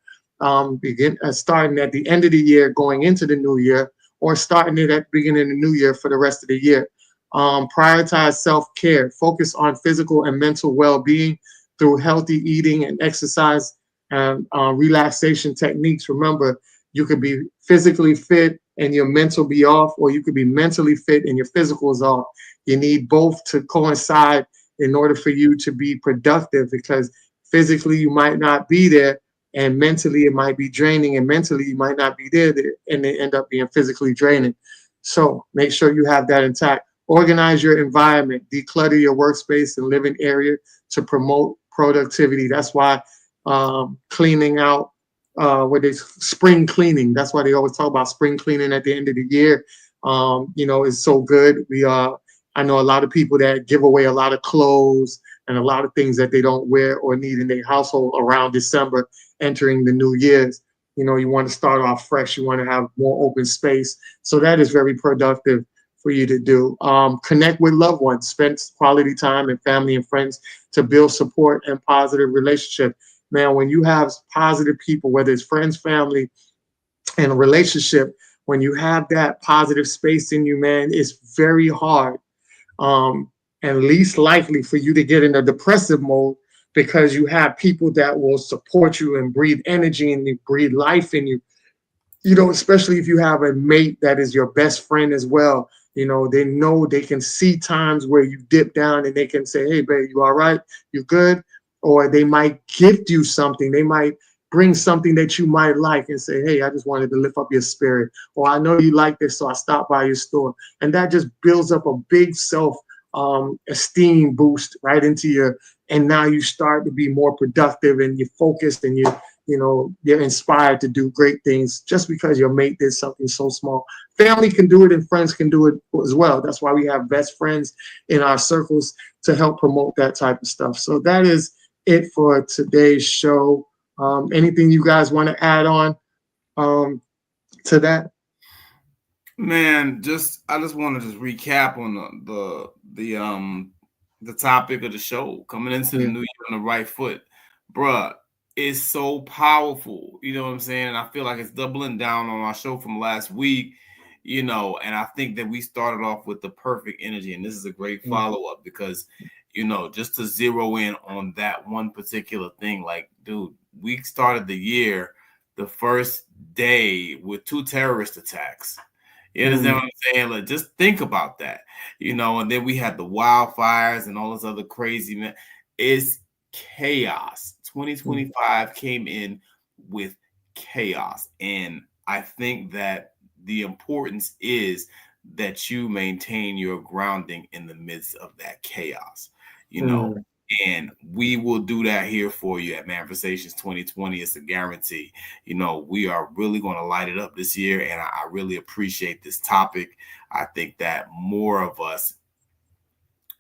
Starting at the end of the year, going into the new year, or starting it at the beginning of the new year for the rest of the year. Prioritize self-care, focus on physical and mental well-being through healthy eating and exercise and relaxation techniques. Remember, you could be physically fit and your mental be off, or you could be mentally fit and your physical is off. You need both to coincide in order for you to be productive, because physically you might not be there, and mentally it might be draining, and mentally you might not be there, and they end up being physically draining. So make sure you have that intact. Organize your environment, declutter your workspace and living area to promote productivity. That's why cleaning out, spring cleaning. That's why they always talk about spring cleaning at the end of the year. You know, is so good. I know a lot of people that give away a lot of clothes and a lot of things that they don't wear or need in their household around December, entering the new year's. You know, you want to start off fresh. You want to have more open space. So that is very productive for you to do. Connect with loved ones, spend quality time and family and friends to build support and positive relationship. Man, when you have positive people, whether it's friends, family, and a relationship, when you have that positive space in you, man, it's very hard and least likely for you to get in a depressive mode, because you have people that will support you and breathe energy and breathe life in you. You know, especially if you have a mate that is your best friend as well. You know they can see times where you dip down and they can say, hey, babe, you all right? You good? Or they might gift you something. They might bring something that you might like and say, hey, I just wanted to lift up your spirit. Or I know you like this, so I stopped by your store. And that just builds up a big self-esteem boost right into your, and now you start to be more productive and you're focused and you're inspired to do great things just because your mate did something so small. Family can do it and friends can do it as well. That's why we have best friends in our circles to help promote that type of stuff. So that is it for today's show. Anything you guys want to add on to that? Man, I just want to recap on the topic of the show, coming into the new year on the right foot. Bruh, it's so powerful. You know what I'm saying? And I feel like it's doubling down on our show from last week, you know, and I think that we started off with the perfect energy, and this is a great follow-up because, you know, just to zero in on that one particular thing, like, dude, we started the year the first day with 2 terrorist attacks. You understand what I'm saying? Like, just think about that, you know, and then we had the wildfires and all this other crazy, man. It's chaos 2025 came in with chaos. And I think that the importance is that you maintain your grounding in the midst of that chaos, you know. And we will do that here for you at Manifestations 2020. It's a guarantee. You know, we are really going to light it up this year. And I really appreciate this topic. I think that more of us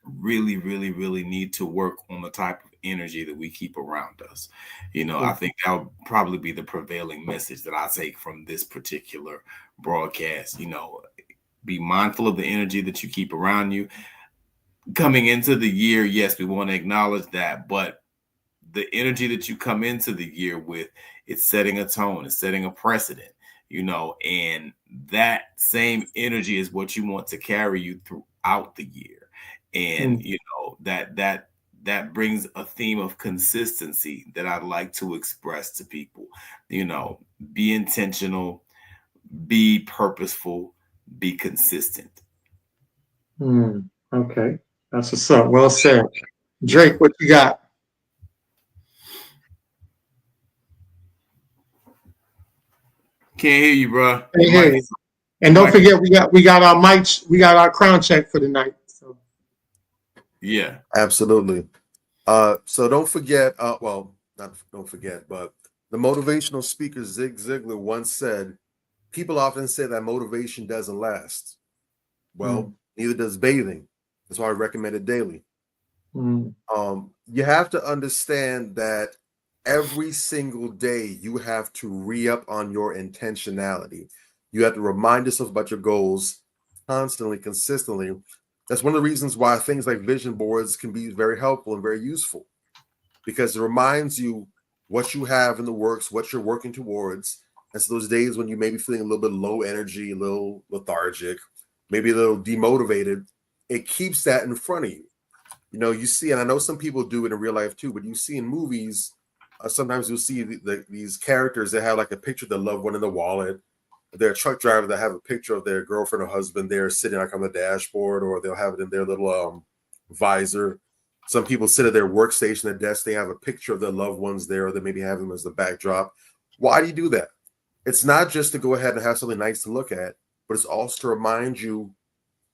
really need to work on the type of energy that we keep around us. You know, I think that would probably be the prevailing message that I take from this particular broadcast. You know, be mindful of the energy that you keep around you. Coming into the year, yes, we want to acknowledge that, but the energy that you come into the year with, it's setting a tone, it's setting a precedent, you know, and that same energy is what you want to carry you throughout the year. And, you know, that brings a theme of consistency that I'd like to express to people. You know, be intentional, be purposeful, be consistent. Okay. That's what's up. Well said. Drake, what you got? Can't hear you, bro. Can't hear you. And don't forget, we got our mic, we got our crown check for the night. So yeah, absolutely. So don't forget, don't forget, but the motivational speaker Zig Ziglar once said, people often say that motivation doesn't last. Well, neither does bathing. That's why I recommend it daily. You have to understand that every single day you have to re-up on your intentionality. You have to remind yourself about your goals constantly, consistently. That's one of the reasons why things like vision boards can be very helpful and very useful, because it reminds you what you have in the works, what you're working towards. And so those days when you may be feeling a little bit low energy, a little lethargic, maybe a little demotivated, it keeps that in front of you. You know, you see, and I know some people do it in real life too, but you see in movies, sometimes you'll see these characters that have like a picture of their loved one in the wallet. They're a truck driver that have a picture of their girlfriend or husband there sitting like on the dashboard, or they'll have it in their little visor. Some people sit at their workstation, their desk, they have a picture of their loved ones there, or they maybe have them as the backdrop. Why do you do that? It's not just to go ahead and have something nice to look at, but it's also to remind you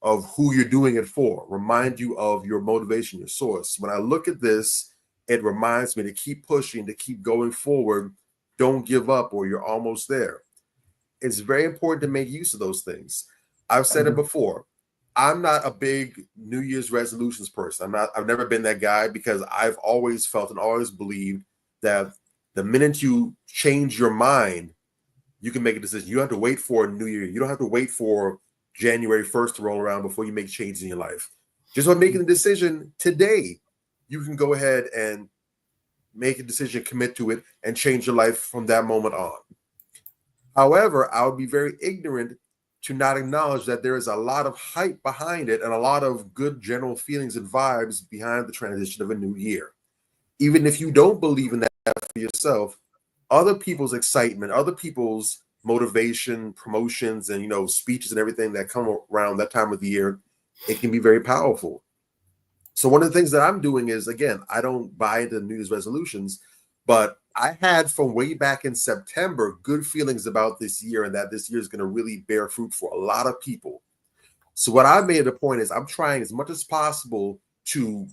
of who you're doing it for, remind you of your motivation, your source. When I look at this, it reminds me to keep pushing, to keep going forward. Don't give up, or you're almost there. It's very important to make use of those things. I've said it before. I'm not a big New Year's resolutions person. I've never been that guy, because I've always felt and always believed that the minute you change your mind, you can make a decision. You don't have to wait for a new year. You don't have to wait for January 1st to roll around before you make changes in your life. Just by making the decision today, you can go ahead and make a decision, commit to it, and change your life from that moment on. However, I would be very ignorant to not acknowledge that there is a lot of hype behind it and a lot of good general feelings and vibes behind the transition of a new year. Even if you don't believe in that for yourself, other people's excitement, other people's motivation, promotions, and, you know, speeches and everything that come around that time of the year, it can be very powerful. So one of the things that I'm doing is, again, I don't buy into New Year's resolutions, but I had from way back in September good feelings about this year, and that this year is going to really bear fruit for a lot of people. So what I made a point is I'm trying as much as possible to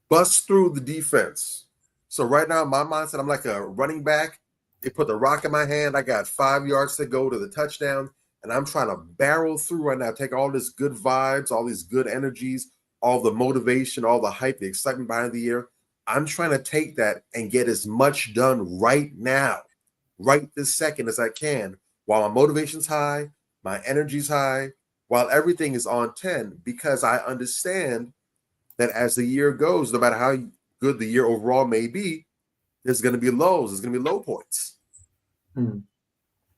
bust through the defense. So right now, my mindset, I'm like a running back. They put the rock in my hand. I got 5 yards to go to the touchdown, and I'm trying to barrel through right now, take all this good vibes, all these good energies, all the motivation, all the hype, the excitement behind the year. I'm trying to take that and get as much done right now, right this second as I can, while my motivation's high, my energy's high, while everything is on 10, because I understand that as the year goes, no matter how good the year overall may be, there's going to be lows, there's going to be low points.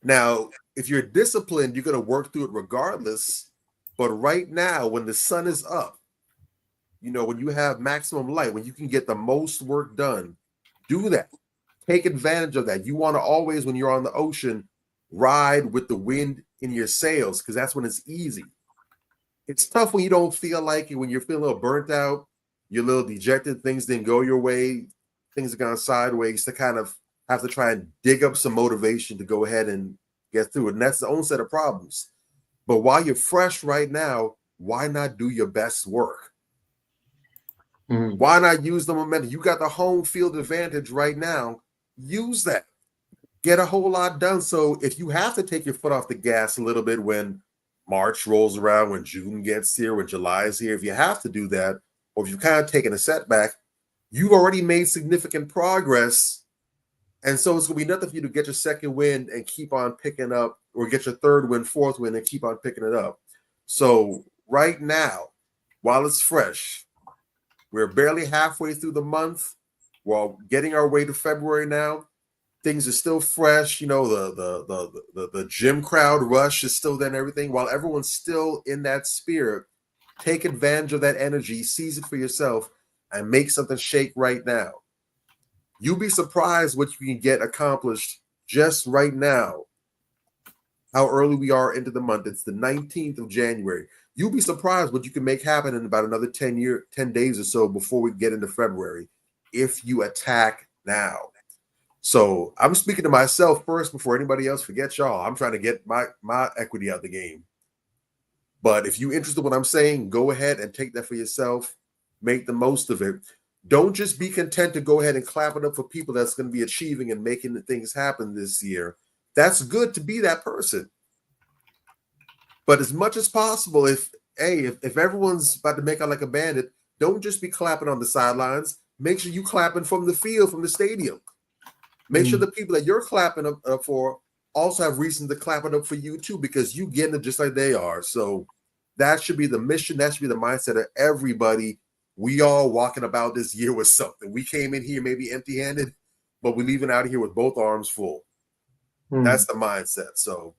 Now, if you're disciplined, you're going to work through it regardless. But right now, when the sun is up, you know, when you have maximum light, when you can get the most work done, do that. Take advantage of that. You want to always, when you're on the ocean, ride with the wind in your sails, because that's when it's easy. It's tough when you don't feel like it, when you're feeling a little burnt out, you're a little dejected, things didn't go your way, things have gone sideways to kind of have to try and dig up some motivation to go ahead and get through it. And that's the own set of problems. But while you're fresh right now, why not do your best work? Why not use the momentum? You got the home field advantage right now. Use that. Get a whole lot done. So if you have to take your foot off the gas a little bit when March rolls around, when June gets here, when July is here, if you have to do that, or if you've kind of taken a setback, you've already made significant progress. And so it's going to be nothing for you to get your second win and keep on picking up, or get your third win, fourth win, and keep on picking it up. So right now, while it's fresh, we're barely halfway through the month. We're getting our way to February now. Things are still fresh. You know, the gym crowd rush is still there and everything. While everyone's still in that spirit, take advantage of that energy, seize it for yourself, and make something shake right now. You'll be surprised what you can get accomplished just right now. How early we are into the month. It's the 19th of January. You'll be surprised what you can make happen in about another 10 days or so before we get into February, if you attack now. So I'm speaking to myself first before anybody else forgets y'all. I'm trying to get my equity out the game. But if you're interested in what I'm saying, go ahead and take that for yourself. Make the most of it. Don't just be content to go ahead and clap it up for people that's going to be achieving and making the things happen this year. That's good to be that person. But as much as possible, if everyone's about to make out like a bandit, don't just be clapping on the sidelines. Make sure you clapping from the field, from the stadium. Make sure the people that you're clapping up for also have reason to clap it up for you too, because you getting it just like they are. So that should be the mission. That should be the mindset of everybody. We all walking about this year with something. We came in here maybe empty-handed, but we're leaving out of here with both arms full. That's the mindset. So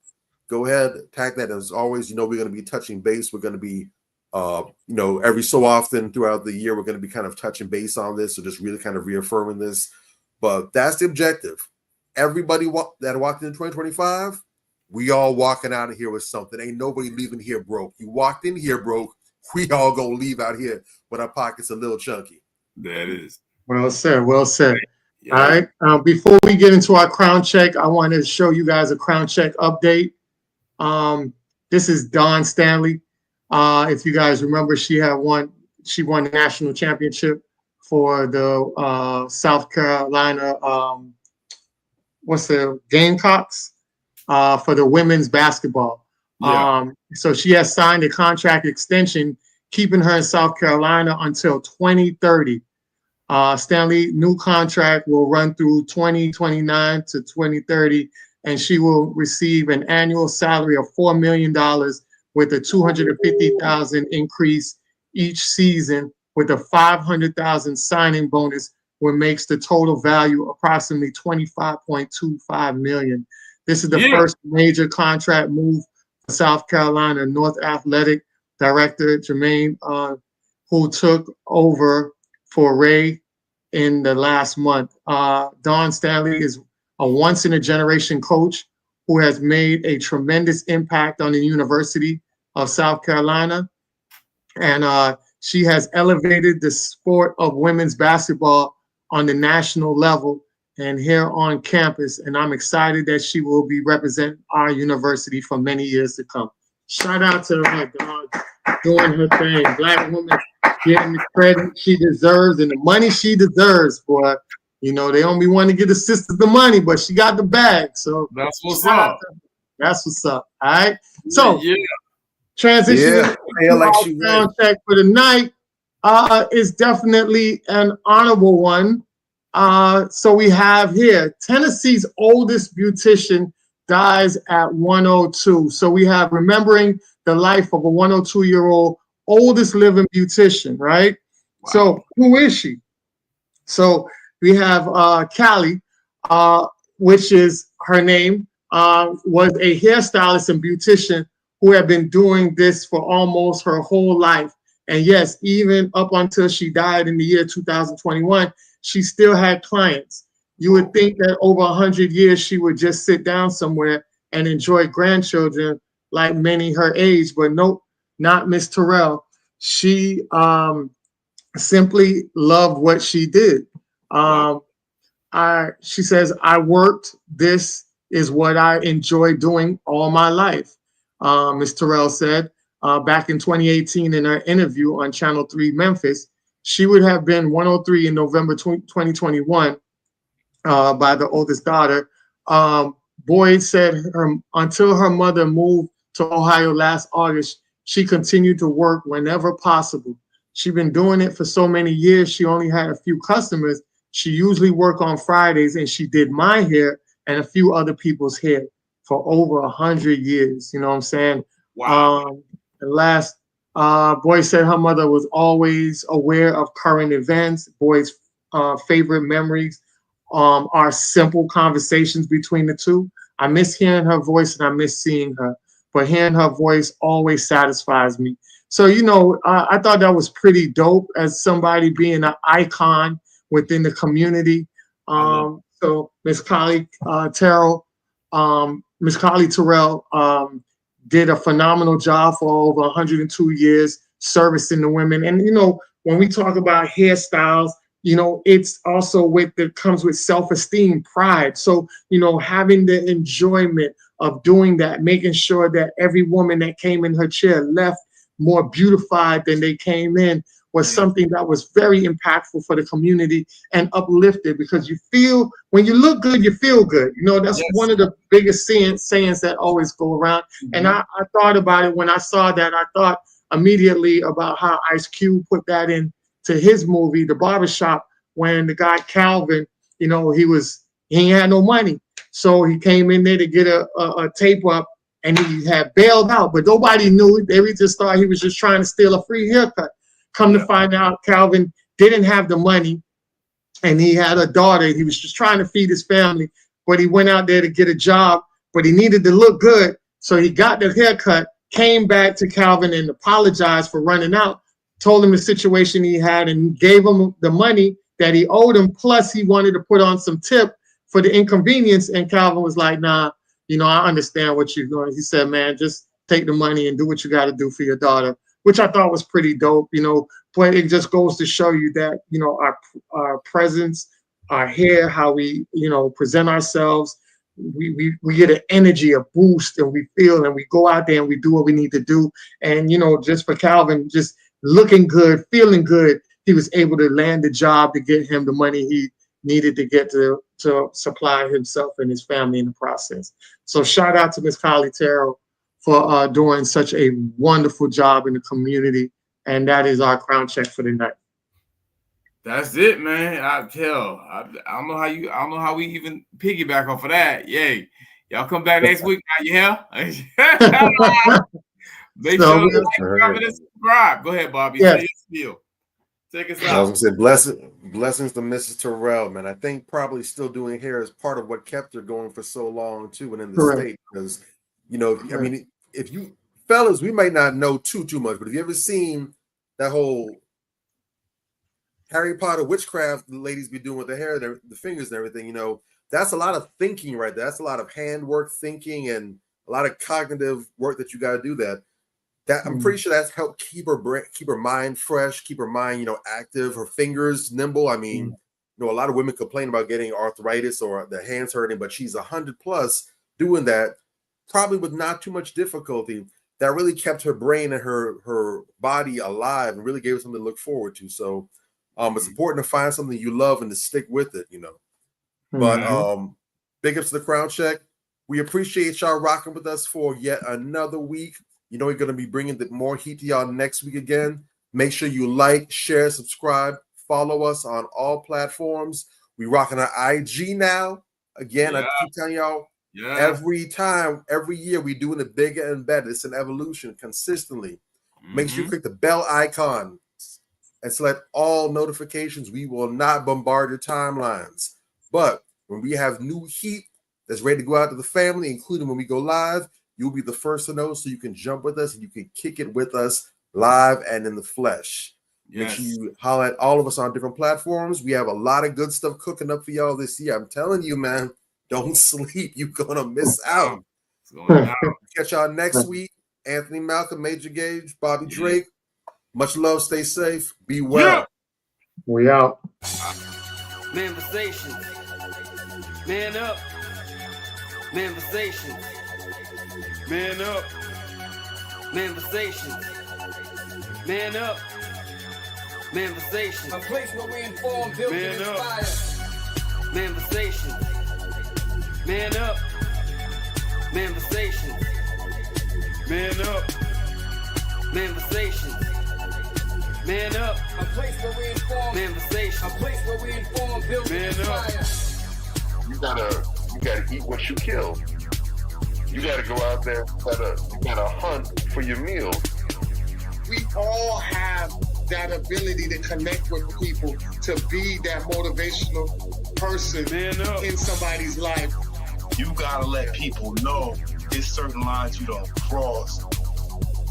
go ahead, attack that. As always, we're going to be touching base. We're going to be, every so often throughout the year, we're going to be kind of touching base on this. So just really kind of reaffirming this. But that's the objective. Everybody that walked in 2025, we all walking out of here with something. Ain't nobody leaving here broke. You walked in here broke. We all going to leave out here with our pockets a little chunky. That is. Well said. Well said. Yeah. All right. Before we get into our crown check, I wanted to show you guys a crown check update. This is Dawn Stanley. If you guys remember, she won the national championship for the South Carolina, Gamecocks, for the women's basketball. Yeah. So she has signed a contract extension, keeping her in South Carolina until 2030. Stanley, new contract will run through 2029 to 2030, and she will receive an annual salary of $4 million with a $250,000 increase each season, with a $500,000 signing bonus, which makes the total value approximately $25.25 million. This is the first major contract move for South Carolina North Athletic Director Jermaine, who took over for Ray in the last month. Dawn Stanley is a once-in-a-generation coach who has made a tremendous impact on the University of South Carolina. And she has elevated the sport of women's basketball on the national level and here on campus. And I'm excited that she will be representing our university for many years to come. Shout out to her, Dawn, doing her thing. Black woman getting the credit she deserves and the money she deserves, boy. They only want to give the sisters the money, but she got the bag. So that's what's up. That's what's up. All right. So transition to our crown check for the night is definitely an honorable one. So we have here Tennessee's oldest beautician dies at 102. So we have remembering the life of a 102-year-old oldest living beautician, right? Wow. So who is she? So we have Callie, which is her name, was a hairstylist and beautician who had been doing this for almost her whole life. And yes, even up until she died in the year 2021, she still had clients. You would think that over 100 years, she would just sit down somewhere and enjoy grandchildren like many her age, but nope, not Miss Terrell. She simply loved what she did. she says, I worked. This is what I enjoy doing all my life. Ms. Terrell said back in 2018 in her interview on Channel 3 Memphis, she would have been 103 in November 2021 by the oldest daughter. Boyd said until her mother moved to Ohio last August, she continued to work whenever possible. She's been doing it for so many years. She only had a few customers. She usually worked on Fridays, and she did my hair and a few other people's hair for over 100 years. You know what I'm saying? Wow. And last, Boyd said her mother was always aware of current events. Boyd's favorite memories are simple conversations between the two. I miss hearing her voice and I miss seeing her, but hearing her voice always satisfies me. So, you know, I thought that was pretty dope as somebody being an icon within the community. So Miss Kylie Terrell, Miss Kylie Terrell did a phenomenal job for over 102 years servicing the women. And, you know, when we talk about hairstyles, you know, it's also comes with self-esteem, pride. So, you know, having the enjoyment of doing that, making sure that every woman that came in her chair left more beautified than they came in, was something that was very impactful for the community and uplifted, because you feel, when you look good, you feel good. You know, that's one of the biggest sayings that always go around. And I thought about it when I saw that. I thought immediately about how Ice Cube put that in to his movie, The Barbershop, when the guy Calvin, you know, he ain't had no money. So he came in there to get a tape up, and he had bailed out, but nobody knew it. They just thought he was just trying to steal a free haircut. Come to find out, Calvin didn't have the money, and he had a daughter. He was just trying to feed his family, but he went out there to get a job, but he needed to look good. So he got the haircut, came back to Calvin and apologized for running out, told him the situation he had, and gave him the money that he owed him. Plus, he wanted to put on some tip for the inconvenience. And Calvin was like, nah, you know, I understand what you're doing. He said, man, just take the money and do what you got to do for your daughter, which I thought was pretty dope, you know. But it just goes to show you that, you know, our presence, our hair, how we, you know, present ourselves, we get an energy, a boost, and we feel, and we go out there and we do what we need to do. And, you know, just for Calvin, just looking good, feeling good, he was able to land the job to get him the money he needed to get to supply himself and his family in the process. So shout out to Miss Kylie Terrell for doing such a wonderful job in the community. And that is our crown check for the night. That's it, man. I don't know how we even piggyback off of that. Yay. Y'all come back next week. Now you hear? Make sure you like, comment, and subscribe. Go ahead, Bobby. Yes. Take us I out. was gonna say blessings to Mrs. Terrell, man. I think probably still doing hair is part of what kept her going for so long too, and in the state, because, you know, I mean, if you fellas, we might not know too much, but have you ever seen that whole Harry Potter witchcraft the ladies be doing with their hair, the fingers and everything? You know, that's a lot of thinking right there. That's a lot of handwork, thinking, and a lot of cognitive work that you got to do that. I'm pretty sure that's helped keep her mind fresh, keep her mind, you know, active, her fingers nimble. I mean, you know, a lot of women complain about getting arthritis or their hands hurting, but she's 100+ doing that, probably with not too much difficulty. That really kept her brain and her body alive and really gave her something to look forward to. So it's important to find something you love and to stick with it, you know. But big ups to the Crown Check. We appreciate y'all rocking with us for yet another week. You know, we're going to be bringing more heat to y'all next week again. Make sure you like, share, subscribe, follow us on all platforms. We rocking our IG now. Again, I keep telling y'all, every year we doing it bigger and better. It's an evolution consistently. Make sure you click the bell icon and select all notifications. We will not bombard your timelines. But when we have new heat that's ready to go out to the family, including when we go live, you'll be the first to know, so you can jump with us and you can kick it with us live and in the flesh. Make sure you holler at all of us on different platforms. We have a lot of good stuff cooking up for y'all this year. I'm telling you, man, don't sleep. You're going to miss out. Catch y'all next week. Anthony Malcolm, Major Gage, Bobby Drake. Much love. Stay safe. Be well. We out. Manifestations. Man up. Manifestations. Man up. Manifestations. Man up. Manifestations. A place where we inform, build, and Man up. inspire. Manifestations. Man up. Manifestations. Man up. Manifestations. Man up. A place where we inform. Manifestations. A place where we inform, build, and Man up. inspire. You gotta eat what you kill. You gotta go out there, you gotta hunt for your meals. We all have that ability to connect with people, to be that motivational person Man up. in somebody's life. You gotta let people know there's certain lines you don't cross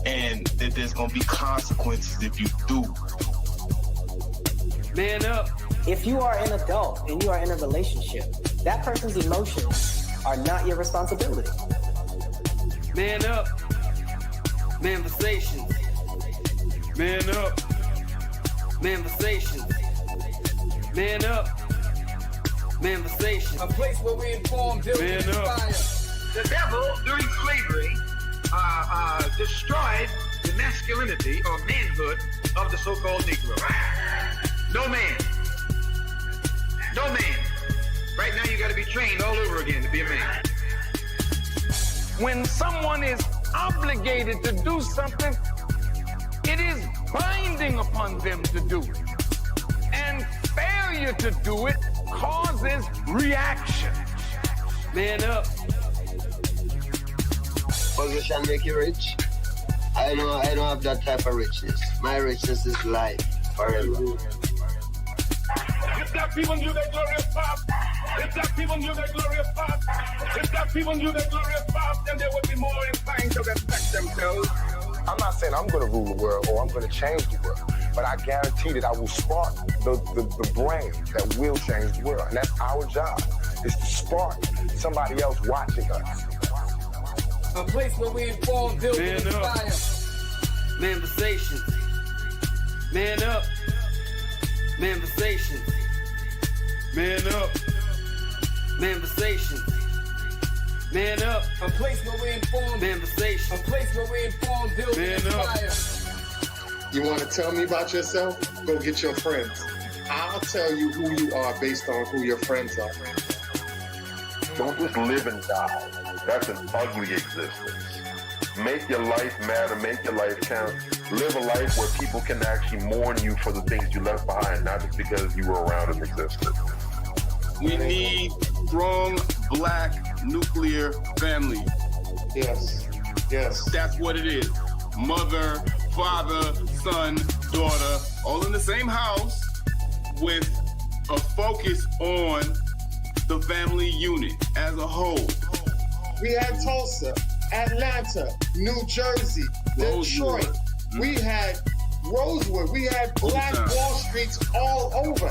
and that there's gonna be consequences if you do. Man up. If you are an adult and you are in a relationship, that person's emotions are not your responsibility. Man up. Manifestations. Man up. Manifestations. Man up. Manifestations. A place where we inform, build, and Man up. inspire. The devil during slavery destroyed the masculinity or manhood of the so-called Negro. No man. No man. Right now you got to be trained all over again to be a man. When someone is obligated to do something, it is binding upon them to do it. And failure to do it causes reaction. Man up. Position make you rich. I don't have that type of richness. My richness is life forever. If that people knew their glorious past, if that people knew their glorious past, if that people knew their glorious past, then they would be more inclined to respect themselves. I'm not saying I'm going to rule the world or I'm going to change the world, but I guarantee that I will spark the brain that will change the world. And that's our job, is to spark somebody else watching us. A place where we inform, build, and Man up. inspire. Manifestations. Man up. Manifestations. Man up. Manifestations. Man up. A place where we inform. A Manifestations. place where we inform, build, and Man up. inspire. You want to tell me about yourself? Go get your friends. I'll tell you who you are based on who your friends are. Don't just live and die. That's an ugly existence. Make your life matter, make your life count. Live a life where people can actually mourn you for the things you left behind, not just because you were around and existed. We need strong black nuclear family. Yes. Yes. That's what it is. Mother, father, son, daughter, all in the same house with a focus on the family unit as a whole. We had Tulsa, Atlanta, New Jersey, Rosewood. Detroit. We had Rosewood. We had Black Old town. Wall Streets all over.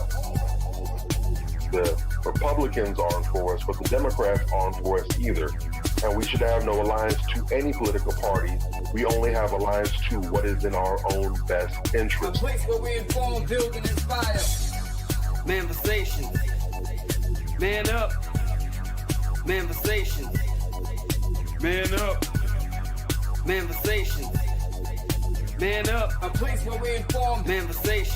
The Republicans aren't for us, but the Democrats aren't for us either. And we should have no alliance to any political party. We only have alliance to what is in our own best A interest. place where we inform, build, and inspire. Manifestations. Man up. Manifestations. Man up. Manifestations. Man up. A place where we inform. Manifestations.